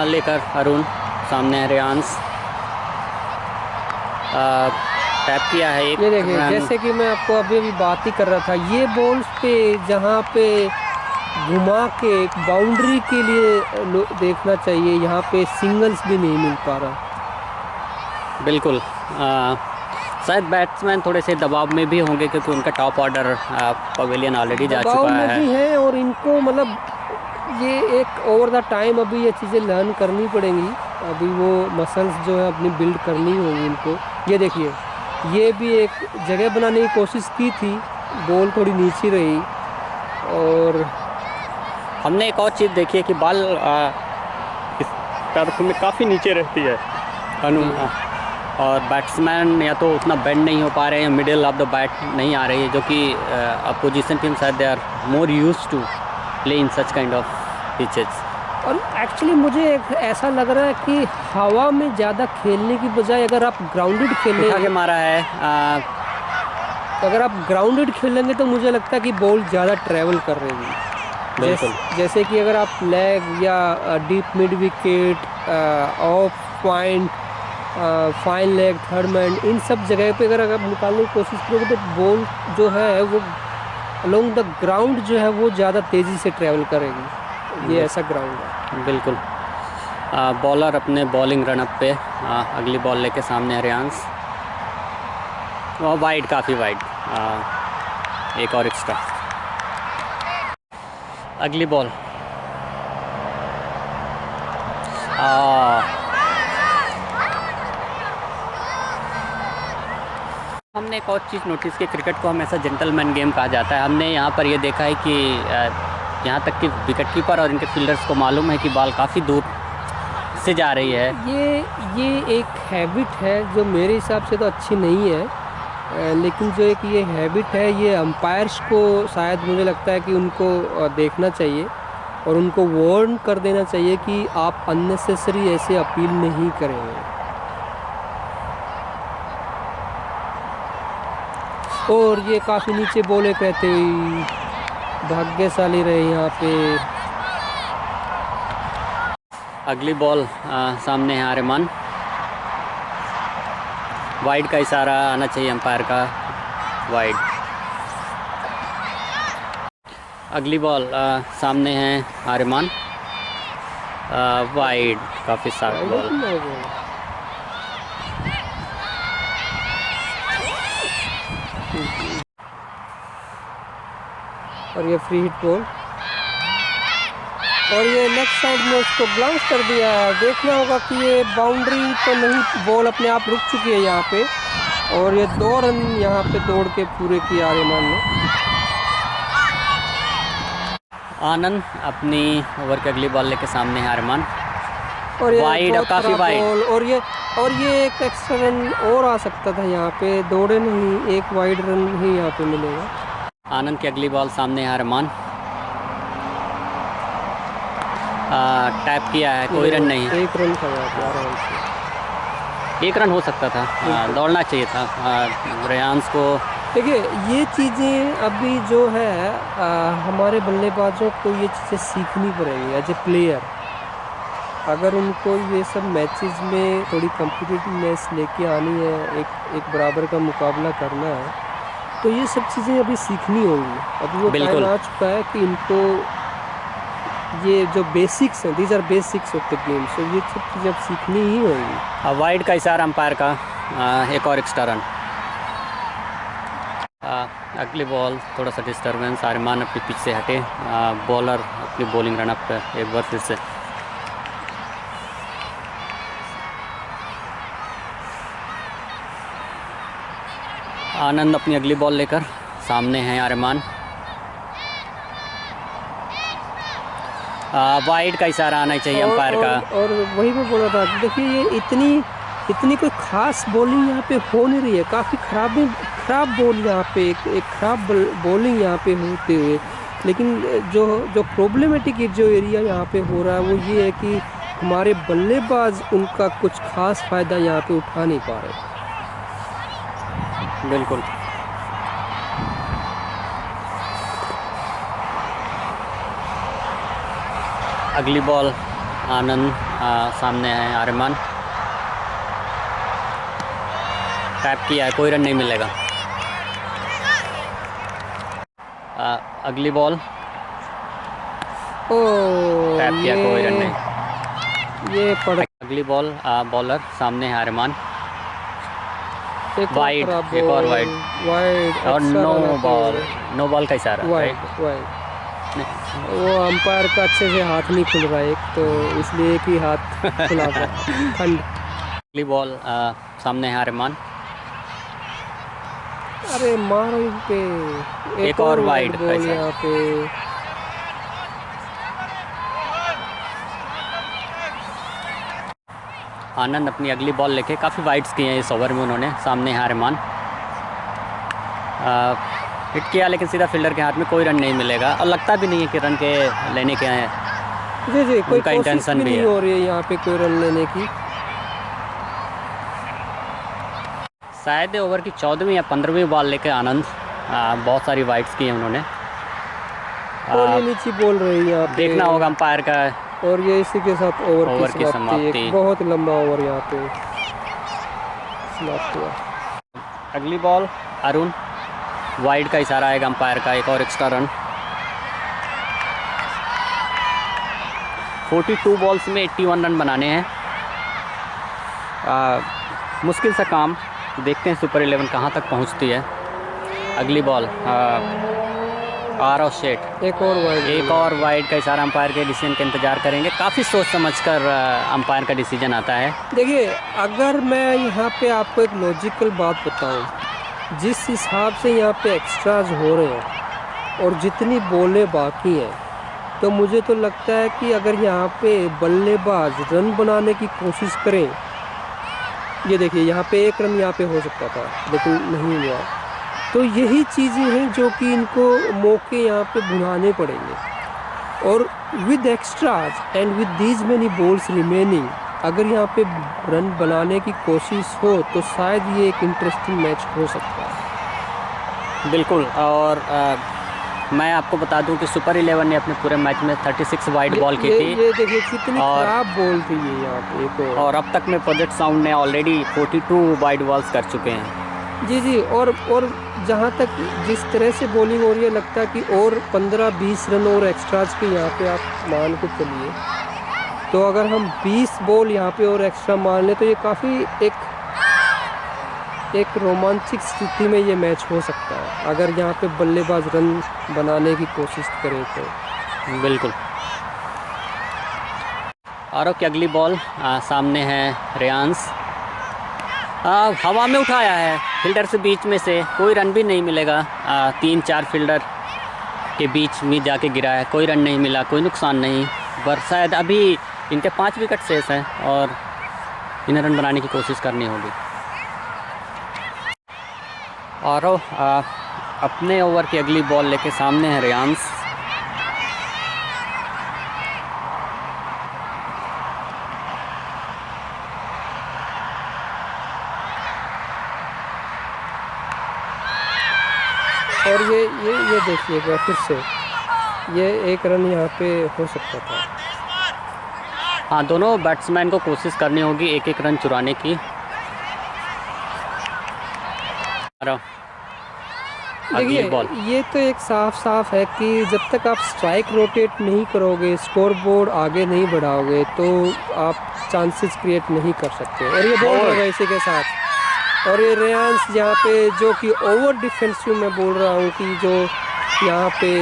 लेकर अरुण, सामने है रेयांश, टैप किया है एक। ये देखिए, जैसे कि मैं आपको अभी बात ही कर रहा था, ये बॉल्स पे जहाँ पे घुमा के बाउंड्री के लिए देखना चाहिए, यहाँ पे सिंगल्स भी नहीं मिल पा रहा। बिल्कुल, शायद बैट्समैन थोड़े से दबाव में भी होंगे क्योंकि उनका टॉप ऑर्डर पवेलियन ऑलरेडी जा चुका है। भी है और इनको मतलब ये एक ओवर द टाइम अभी ये चीज़ें लर्न करनी पड़ेंगी। अभी वो मसल्स जो है अपनी बिल्ड करनी होगी इनको। ये देखिए, ये भी एक जगह बनाने की कोशिश की थी, बॉल थोड़ी नीचे रही। और हमने एक और चीज़ देखी है कि बॉल इस टर्फ में काफ़ी नीचे रहती है और बैट्समैन या तो उतना बेंड नहीं हो पा रहे हैं, मिडिल ऑफ द बैट नहीं आ रही है, जो कि अपोजिशन टीम शायद they are more used to play in such kind of pitches. और एक्चुअली मुझे ऐसा लग रहा है कि हवा में ज़्यादा खेलने की बजाय अगर आप ग्राउंडेड खेलने आगे मारा है, अगर आप ग्राउंडेड खेलेंगे तो मुझे लगता है कि बॉल ज़्यादा ट्रैवल कर रही है। जैसे कि अगर आप लेग या deep mid wicket, off point, fine leg, third man, इन सब जगह पे अगर आप निकालने की कोशिश करोगे तो बॉल जो है वो अलोंग द ग्राउंड जो है वो ज़्यादा तेज़ी से ट्रैवल करेगी। ये ऐसा ग्राउंड है। बिल्कुल। बॉलर अपने बॉलिंग रनअप पे अगली बॉल लेके सामने है रेयांश, वह वाइड, काफ़ी वाइड, एक और एक्स्ट्रा। अगली बॉल हमने एक और चीज़ नोटिस की, क्रिकेट को हमेशा जेंटलमैन गेम कहा जाता है। हमने यहाँ पर ये देखा है कि यहाँ तक कि विकेट कीपर और इनके फील्डर्स को मालूम है कि बॉल काफ़ी दूर से जा रही है। ये एक हैबिट है जो मेरे हिसाब से तो अच्छी नहीं है, लेकिन जो एक ये हैबिट है, ये अंपायर्स को शायद मुझे लगता है कि उनको देखना चाहिए। और उनको वार्न कर देना चाहिए कि आप अननेसेसरी ऐसे अपील नहीं करेंगे। और ये काफ़ी नीचे बोले कहते हुए भाग्यशाली रहे यहाँ पे। अगली बॉल सामने है आर्यमान। वाइड का इशारा आना चाहिए अंपायर का, वाइड। अगली बॉल सामने है आर्यमान, वाइड, काफ़ी साफ बॉल। और ये फ्री हिट बॉल, और ये लेफ्ट साइड में उसको ग्लांस कर दिया। देखना होगा कि ये बाउंड्री तो नहीं, बॉल अपने आप रुक चुकी है यहाँ पे। और ये 2 रन यहाँ पे दौड़ के पूरे किए आर्यमान ने। आनंद अपनी ओवर की अगली बॉल लेके सामने है आर्यमान, और ये वाइड, और काफ़ी वाइड। और ये एक एक्स्ट्रा रन और आ सकता था यहाँ पे, दौड़े नहीं, एक वाइड रन ही यहाँ पे मिलेगा। आनंद की अगली बॉल सामने है आर्यमान, टैप किया है, कोई रन नहीं। 1 रन था आराम से, 1 रन हो सकता था, दौड़ना चाहिए था रेयांस को। देखिए ये चीज़ें अभी जो है हमारे बल्लेबाजों को ये चीज़ें सीखनी पड़ेगी एज ए प्लेयर। अगर उनको ये सब मैचेस में थोड़ी कम्पिटिटिवनेस लेके आनी है, एक बराबर का मुकाबला करना है, तो ये सब चीज़ें अभी सीखनी होंगी। अभी वो टाइम आ चुका है कि इनको ये जो बेसिक्स हैं, these are basics of the game, so ये सब चीज़ें अब सीखनी ही होंगी। वाइड का इशारा अंपायर का, एक और एक्स्ट्रा रन। अगली बॉल थोड़ा सा डिस्टर्बेंस, आर्यमान अपनी पिच से हटे, बॉलर अपनी बॉलिंग रन अप पे एक बार फिर से। आनंद अपनी अगली बॉल लेकर सामने हैं आर्यमान, वाइड का इशारा आना चाहिए अंपायर का। और वही मैं बोल रहा था, देखिए ये इतनी कोई ख़ास बॉलिंग यहाँ पे हो नहीं रही है, काफ़ी ख़राब बॉल यहाँ पे, एक ख़राब बॉलिंग यहाँ पे होते हुए। लेकिन जो प्रॉब्लमेटिक जो एरिया यहाँ पे हो रहा है वो ये है कि हमारे बल्लेबाज उनका कुछ ख़ास फ़ायदा यहाँ पे उठा नहीं पा रहे। बिल्कुल। अगली बॉल आनंद, सामने है आर्यमान, टैप किया है, कोई रन नहीं मिलेगा। अगली बॉल टैप किया, कोई रन नहीं। ये पड़ अगली बॉल बॉलर सामने है आर्यमान, वाइड, एक और वाइड और नो बॉल का इशारा, वाइड। वो अंपायर का अच्छे से हाथ नहीं खुल रहा है, एक तो इसलिए कि हाथ खुला था ठंड। अगली बॉल सामने है आर्यमान, अरे मारो इन पे, एक और वाइड बॉल यहाँ पे। आनंद अपनी अगली बॉल लेके काफ़ी वाइड्स किए हैं इस ओवर में उन्होंने। सामने है आर्यमान, हिट किया लेकिन सीधा फील्डर के हाथ में, कोई रन नहीं मिलेगा और लगता भी नहीं है कि रन के लेने के हैं। जी कोई उनका इंटेंशन भी नहीं हो रही है यहाँ पे कोई रन लेने की। शायद ओवर की 14वीं या 15वीं बॉल लेके आनंद बहुत सारी वाइड्स की हैं उन्होंने। और ये नीचे बोल रही है यहाँ पे, देखना होगा अंपायर का। और ये इसी के साथ ओवर की समाप्ति। एक बहुत लंबा ओवर यहाँ पे समाप्त हुआ। अगली बॉल अरुण, वाइड का इशारा आएगा अंपायर का, एक और एक्स्ट्रा रन। 42 बॉल्स में 81 रन बनाने हैं, मुश्किल सा काम। देखते हैं सुपर 11 कहाँ तक पहुँचती है। अगली बॉल आरव शेठ, एक और वाइड का इशारा अंपायर के डिसीजन का इंतजार करेंगे। काफ़ी सोच समझकर अंपायर का डिसीजन आता है। देखिए अगर मैं यहाँ पे आपको एक लॉजिकल बात बताऊँ, जिस हिसाब से यहाँ पे एक्स्ट्राज हो रहे हैं और जितनी बॉलें बाकी हैं, तो मुझे तो लगता है कि अगर यहाँ पे बल्लेबाज रन बनाने की कोशिश करें, ये देखिए यहाँ पे 1 रन यहाँ पे हो सकता था लेकिन नहीं हुआ, तो यही चीज़ें हैं जो कि इनको मौके यहाँ पे बुलाने पड़ेंगे। और with extras and with these many balls remaining, अगर यहाँ पे रन बनाने की कोशिश हो तो शायद ये एक इंटरेस्टिंग मैच हो सकता है। बिल्कुल। और मैं आपको बता दूं कि सुपर 11 ने अपने पूरे मैच में 36 वाइड बॉल की थी। ये देखिए कितनी खराब बॉल थी ये यहाँ पे। और अब तक में प्रोजेक्ट साउंड ने ऑलरेडी 42 वाइड बॉल्स कर चुके हैं। जी और जहाँ तक जिस तरह से बॉलिंग हो रही है, लगता है कि और 15-20 रन और एक्स्ट्राज के यहाँ पे आप मान के चलिए, तो अगर हम 20 बॉल यहाँ पे और एक्स्ट्रा मान लें तो ये काफ़ी एक रोमांचक स्थिति में ये मैच हो सकता है, अगर यहाँ पे बल्लेबाज रन बनाने की कोशिश करें तो। बिल्कुल। आरव की अगली बॉल सामने है रेयांश, हवा में उठाया है फील्डर से, बीच में से कोई रन भी नहीं मिलेगा। 3-4 फील्डर के बीच में जाके गिरा है, कोई रन नहीं मिला, कोई नुकसान नहीं। पर शायद अभी इनके 5 विकेट शेष हैं और इन्हें रन बनाने की कोशिश करनी होगी। और अपने ओवर की अगली बॉल लेके सामने है रेयांश। और ये देखिएगा फिर से ये एक रन यहाँ पे हो सकता था। हाँ, दोनों बैट्समैन को कोशिश करनी होगी एक एक रन चुराने की। देखिए ये तो एक साफ है कि जब तक आप स्ट्राइक रोटेट नहीं करोगे, स्कोर बोर्ड आगे नहीं बढ़ाओगे, तो आप चांसेस क्रिएट नहीं कर सकते। और ये बॉल होगा इसी के साथ। और ये रेयांश यहाँ पे जो कि ओवर डिफेंसिव में बोल रहा हूँ कि जो यहाँ पे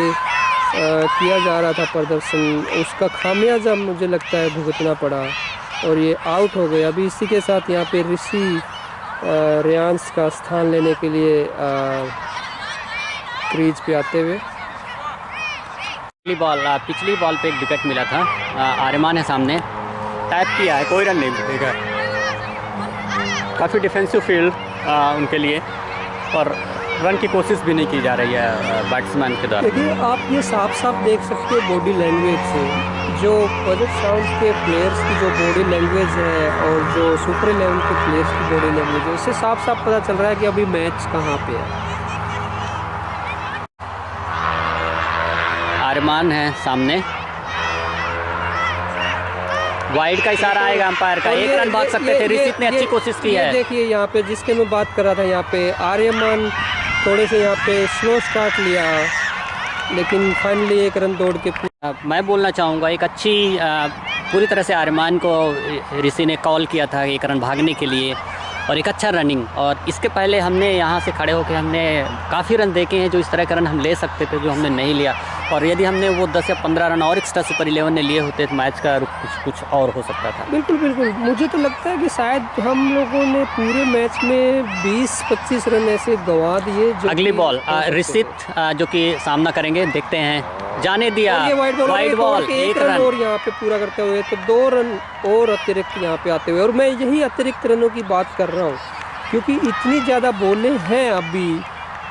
किया जा रहा था प्रदर्शन, उसका खामियाजा मुझे लगता है भुगतना पड़ा और ये आउट हो गए। अभी इसी के साथ यहाँ पे ऋषि रेयांश का स्थान लेने के लिए क्रीज पे आते हुए। पिछली बॉल पे एक विकेट मिला था, आर्यमान है सामने, टैप किया है, कोई रन नहीं मिलेगा। काफ़ी डिफेंसिव फील्ड उनके लिए और रन की कोशिश भी नहीं की जा रही है बैट्समैन के द्वारा। देखिए आप ये साफ देख सकते हो बॉडी लैंग्वेज से, जो प्रोजेक्ट साउंड के प्लेयर्स की जो बॉडी लैंग्वेज है और जो सुपर 11 के प्लेयर्स की बॉडी लैंग्वेज है, उससे साफ पता चल रहा है कि अभी मैच कहाँ पे है। आर्यमान है सामने, वाइड का इशारा आएगा अंपायर का, एक रन भाग सकते थे। ऋषित ने अच्छी कोशिश की है। देखिए यहाँ पे जिसके मैं बात कर रहा था, यहाँ पे आर्यमान थोड़े से यहाँ पे स्लो स्टार्ट लिया, लेकिन फाइनली एक रन दौड़ के। मैं बोलना चाहूँगा एक अच्छी पूरी तरह से आर्यमान को ऋषि ने कॉल किया था एक रन भागने के लिए और एक अच्छा रनिंग। और इसके पहले हमने यहाँ से खड़े होकर हमने काफ़ी रन देखे हैं जो इस तरह के रन हम ले सकते थे, जो हमने नहीं लिया। और यदि हमने वो 10 या 15 रन और एक्स्ट्रा सुपर 11 ने लिए होते तो मैच का कुछ और हो सकता था। बिल्कुल मुझे तो लगता है कि शायद हम लोगों ने पूरे मैच में 20-25 रन ऐसे गंवा दिए। अगली बॉल ऋषित जो कि सामना करेंगे, देखते हैं, जाने दिया वाइड बॉल, एक रन और यहाँ पे पूरा करते हुए तो 2 रन और अतिरिक्त यहाँ पे आते हुए। और मैं यही अतिरिक्त रनों की बात कर रहा हूँ क्योंकि इतनी ज़्यादा बॉलें हैं अभी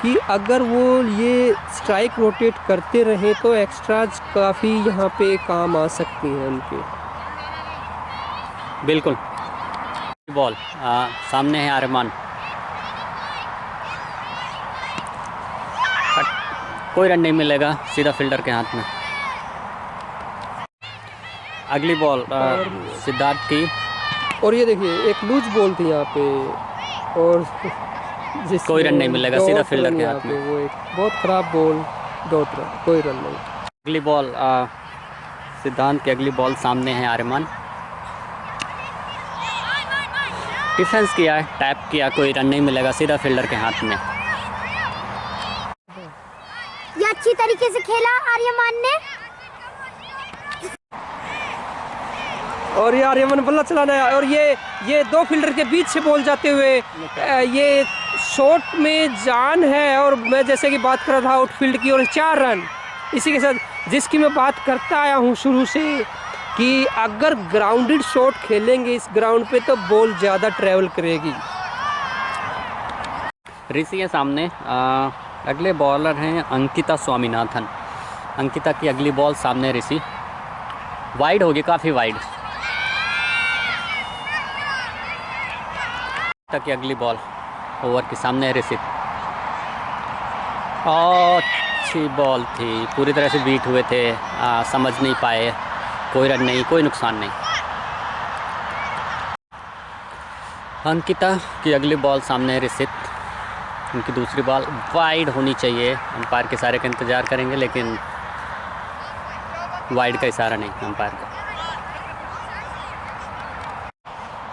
कि अगर वो ये स्ट्राइक रोटेट करते रहें तो एक्स्ट्राज काफ़ी यहाँ पे काम आ सकती हैं उनके। बिल्कुल। बॉल सामने है आर्यमान, कोई रन नहीं मिलेगा, सीधा फील्डर के हाथ में। अगली बॉल सिद्धार्थ की, और ये देखिए एक लूज बॉल थी यहाँ पे और कोई रन नहीं मिलेगा, सीधा फील्डर के हाथ में। वो एक बहुत ख़राब बॉल, डॉट रन, कोई रन नहीं। अगली बॉल सिद्धांत की अगली बॉल सामने है आर्यमान, डिफेंस किया, टैप किया, कोई रन नहीं मिलेगा, सीधा फील्डर के हाथ में। ये अच्छी तरीके से खेला आर्यमान ने। और ये आर्यमान बल्ला चलाना है और ये 2 फील्डर के बीच से बॉल जाते हुए ये शॉट में जान है। और मैं जैसे कि बात कर रहा था आउटफील्ड की, और 4 रन। इसी के साथ जिसकी मैं बात करता आया हूँ शुरू से कि अगर ग्राउंडेड शॉट खेलेंगे इस ग्राउंड पे तो बॉल ज़्यादा ट्रैवल करेगी। ऋषि है सामने, अगले बॉलर हैं अंकिता स्वामीनाथन। अंकिता की अगली बॉल सामने ऋषि, वाइड होगी, काफ़ी वाइड। अंकिता की अगली बॉल ओवर के सामने ऋषि, अच्छी बॉल थी, पूरी तरह से बीट हुए थे, समझ नहीं पाए, कोई रन नहीं, कोई नुकसान नहीं। अंकिता की अगली बॉल सामने ऋषित, उनकी दूसरी बॉल वाइड होनी चाहिए, अंपायर के इशारे का इंतज़ार करेंगे लेकिन वाइड का इशारा नहीं अंपायर का।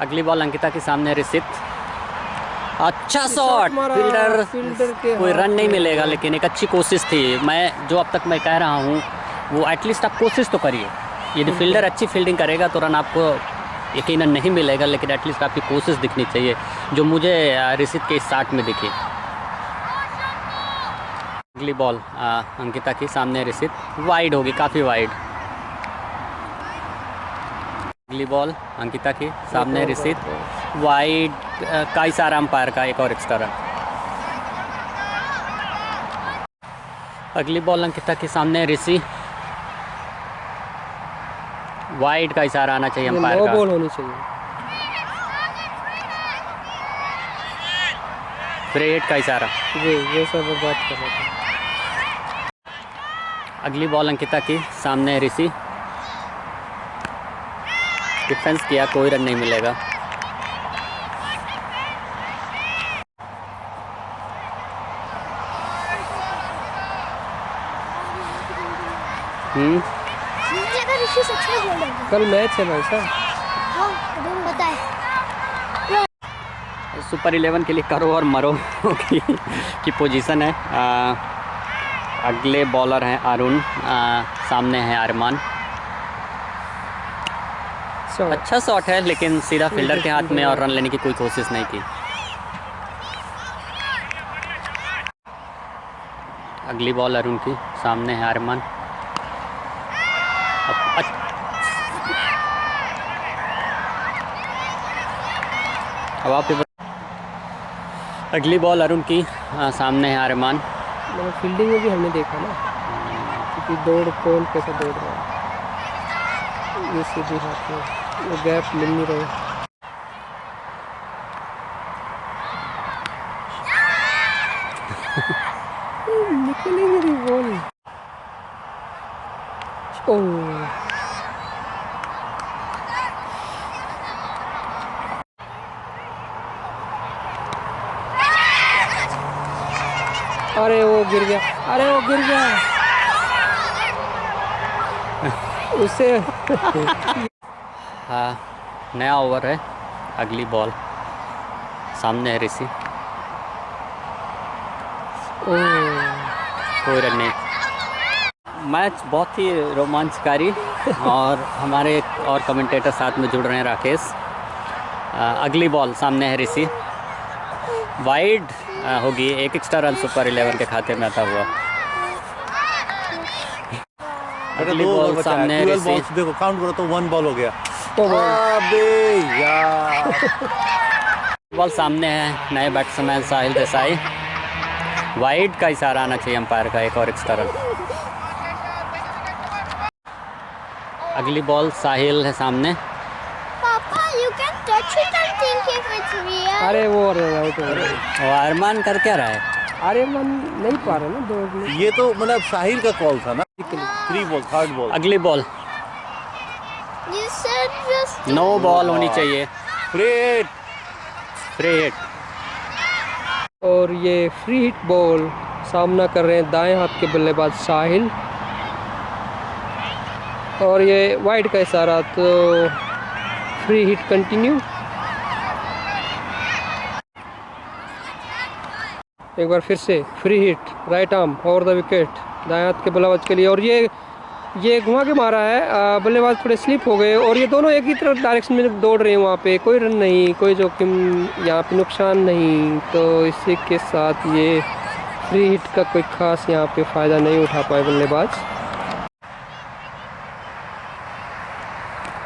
अगली बॉल अंकिता के सामने ऋषित, अच्छा शॉट, फील्डर के कोई रन नहीं मिलेगा लेकिन एक अच्छी कोशिश थी। मैं जो अब तक मैं कह रहा हूँ वो एटलीस्ट आप कोशिश तो करिए। यदि फील्डर अच्छी फील्डिंग करेगा तो रन आपको यकीनन नहीं मिलेगा, लेकिन एटलीस्ट आपकी कोशिश दिखनी चाहिए, जो मुझे ऋषित के इस शॉट में दिखी। अगली बॉल अंकिता की सामने ऋषित, वाइड होगी, काफ़ी वाइड। अगली बॉल अंकिता की सामने ऋषित, वाइड का इशारा अंपायर का, एक और एक्स्ट्रा रन। अगली बॉल अंकिता के सामने ऋषि, वाइड का इशारा आना चाहिए अंपायर का, बॉल होनी चाहिए, फ्री हिट का इशारा। जी ये सब बात कर रहा था। अगली बॉल अंकिता की सामने ऋषि, डिफेंस किया, कोई रन नहीं मिलेगा। मुझे लगा ऋषि सच में बोल रहा है। कल मैच है भाई साहब। हाँ बताए। सुपर 11 के लिए करो और मरो की पोजीशन है। अगले बॉलर हैं अरुण, सामने है अरमान। अच्छा शॉट है लेकिन सीधा फील्डर के हाथ में और रन लेने की कोई कोशिश नहीं की। अगली बॉल अरुण की सामने है अरमान। अब आप अगली बॉल अरुण की सामने है अरमान। मतलब फील्डिंग में भी हमने देखा ना कि दौड़ कौन कैसे दौड़ रहा है, ये सीधी हाथ में वो गैप मिल नहीं रहे। निकल ही नहीं बॉल। ओह अरे वो गिर गया, अरे वो गिर गया उसे। हाँ, नया ओवर है। अगली बॉल सामने है ऋषि, कोई रन नहीं। मैच बहुत ही रोमांचकारी और हमारे और कमेंटेटर साथ में जुड़ रहे हैं, राकेश। अगली बॉल सामने है ऋषि, वाइड होगी, एक एक्स्ट्रा रन सुपर 11 के खाते में आता हुआ। अगली बॉल सामने है ऋषि, देखो काउंट करो तो 1 बॉल हो गया। अबे यार। बॉल सामने है नए बैट्समैन साहिल देसाई, वाइड का इशारा आना चाहिए अंपायर का, एक और एक्स्ट्रा रन। अगली बॉल साहिल है सामने। पापा you can touch it and think if it's real. अरे वो आउट हो गया। और अरमान कर क्या रहा है? अरे मन नहीं पा रहा ना दौड़ने। ये तो मतलब साहिल का कॉल था ना। 3 बॉल, 3rd बॉल। अगली ball You said just no ball होनी चाहिए, फ्री हिट। Free hit. और ये फ्री हिट बॉल सामना कर रहे हैं दाएं हाथ के बल्लेबाज साहिल, और ये वाइड का इशारा, तो फ्री हिट कंटिन्यू। एक बार फिर से free hit, right arm over the wicket दाएं हाथ के बल्लेबाज के लिए, और ये घुमा के मारा है, बल्लेबाज थोड़े स्लिप हो गए और ये दोनों एक ही तरफ डायरेक्शन में दौड़ रहे हैं। वहाँ पे कोई रन नहीं, कोई जोखिम, यहाँ पे नुकसान नहीं, तो इसी के साथ ये फ्री हिट का कोई खास यहाँ पे फ़ायदा नहीं उठा पाए बल्लेबाज।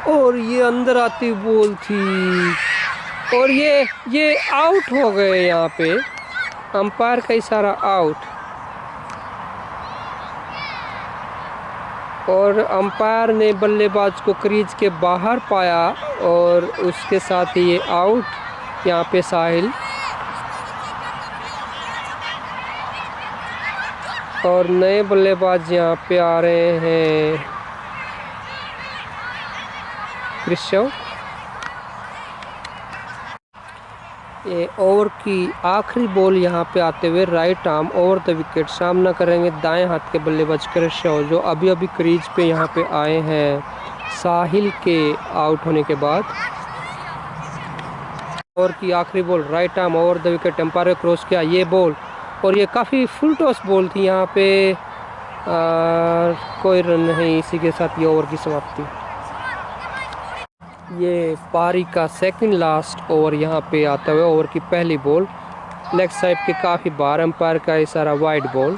और ये अंदर आती बॉल थी और ये आउट हो गए, यहाँ पे अंपायर का इशारा आउट। और अंपायर ने बल्लेबाज को क्रीज के बाहर पाया और उसके साथ ही ये आउट यहाँ पे साहिल। और नए बल्लेबाज यहाँ पे आ रहे हैं कृष्ण। ये ओवर की आखिरी बॉल यहाँ पे आते हुए right arm over the wicket सामना करेंगे दाएं हाथ के बल्लेबाज कृष्ण, जो अभी अभी क्रीज पे यहाँ पे आए हैं साहिल के आउट होने के बाद। ओवर की आखिरी ball right arm over the wicket, umpire cross किया ये बॉल और ये काफ़ी फुल टॉस बॉल थी यहाँ पे। कोई रन नहीं, इसी के साथ ये ओवर की समाप्ति। ये पारी का सेकंड लास्ट ओवर यहाँ पे आता हुआ ओवर की पहली बॉल लेग साइड के काफ़ी बार, एम्पायर का इशारा वाइड बॉल।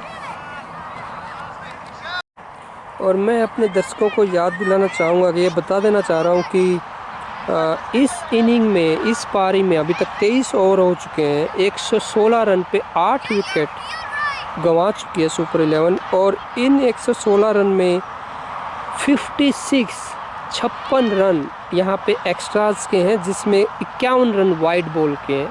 और मैं अपने दर्शकों को याद दिलाना चाहूँगा कि ये बता देना चाह रहा हूँ कि इस इनिंग में इस पारी में अभी तक 23 ओवर हो चुके हैं। 116 रन पे 8 विकेट गंवा चुकी है सुपर 11 और इन 116 रन में 56 रन यहाँ पे एक्स्ट्राज के हैं, जिसमें 51 रन वाइड बॉल के हैं।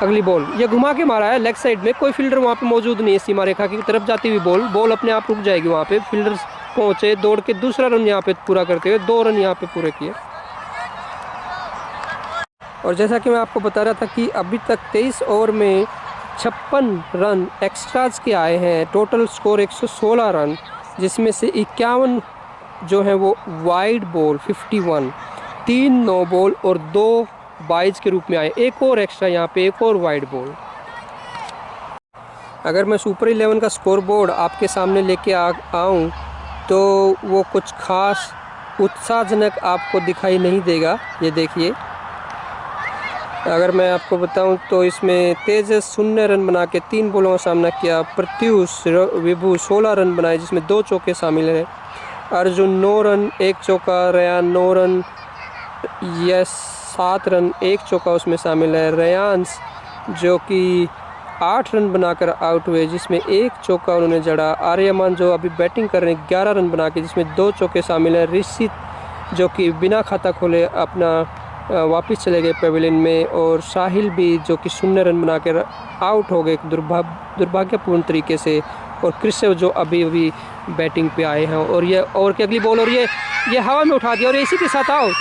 अगली बॉल ये घुमा के मारा है लेग साइड में, कोई फील्डर वहाँ पे मौजूद नहीं है। सीमा रेखा की तरफ जाती हुई बॉल अपने आप रुक जाएगी वहाँ पे। फील्डर्स पहुँचे दौड़ के दूसरा रन यहाँ पे पूरा करते हुए 2 रन यहाँ पे पूरे किए। और जैसा कि मैं आपको बता रहा था कि अभी तक 23 ओवर में 56 रन एक्स्ट्राज के आए हैं। टोटल स्कोर 116 रन, जिसमें से 51 जो है वो वाइड बॉल 51, 3 नो बॉल और 2 बाइज के रूप में आए। एक और एक्स्ट्रा यहाँ पे, एक और वाइड बॉल। अगर मैं सुपर 11 का स्कोर बोर्ड आपके सामने लेके आऊँ तो वो कुछ खास उत्साहजनक आपको दिखाई नहीं देगा। ये देखिए, अगर मैं आपको बताऊं तो इसमें तेजस 0 रन बना के 3 बॉलों का सामना किया। प्रत्युष विभू 16 रन बनाए, जिसमें 2 चौके शामिल हैं। अर्जुन 9 रन 1 चौका, रेयान 9 रन, यस 7 रन 1 चौका उसमें शामिल है। रेयांश जो कि 8 रन बनाकर आउट हुए, जिसमें 1 चौका उन्होंने जड़ा। आर्यमान जो अभी बैटिंग कर रहे हैं 11 रन बना के, जिसमें 2 चौके शामिल हैं। ऋषित जो कि बिना खाता खोले अपना वापस चले गए पेविलियन में। और साहिल भी जो कि 0 रन बना कर आउट हो गए दुर्भाग्यपूर्ण तरीके से। और कृष्ण जो अभी अभी बैटिंग पे आए हैं। और ये ओवर की अगली बॉल और ये हवा में उठा दिया और इसी के साथ आउट।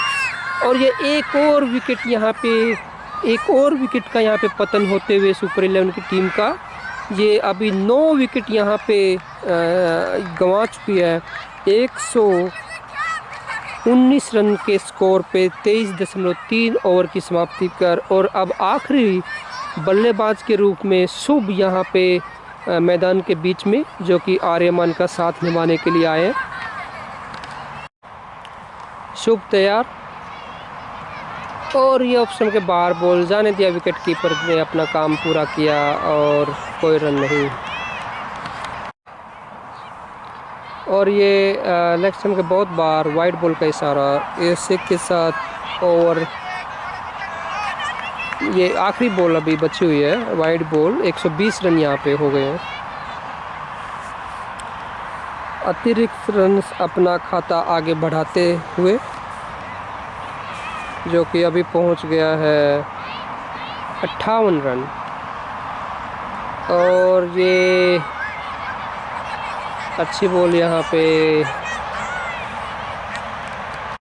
और ये एक और विकेट यहाँ पे, एक और विकेट का यहाँ पे पतन होते हुए सुपर 11 की टीम का। ये अभी 9 विकेट यहाँ पे गंवा चुकी है। 119 रन के स्कोर पे 23.3 ओवर की समाप्ति कर। और अब आखिरी बल्लेबाज के रूप में शुभ यहाँ पे मैदान के बीच में, जो कि आर्यमान का साथ निभाने के लिए आए हैं। शुभ तैयार और ये ऑप्शन के बाहर बॉल जाने दिया। विकेट कीपर ने अपना काम पूरा किया और कोई रन नहीं। और ये लेग स्टंप के बहुत बार वाइड बॉल का इशारा। इसी के साथ ओवर ये आखिरी बॉल अभी बची हुई है वाइड बॉल। 120 रन यहाँ पे हो गए हैं। अतिरिक्त रन अपना खाता आगे बढ़ाते हुए, जो कि अभी पहुंच गया है 58 रन। और ये अच्छी बॉल यहाँ पे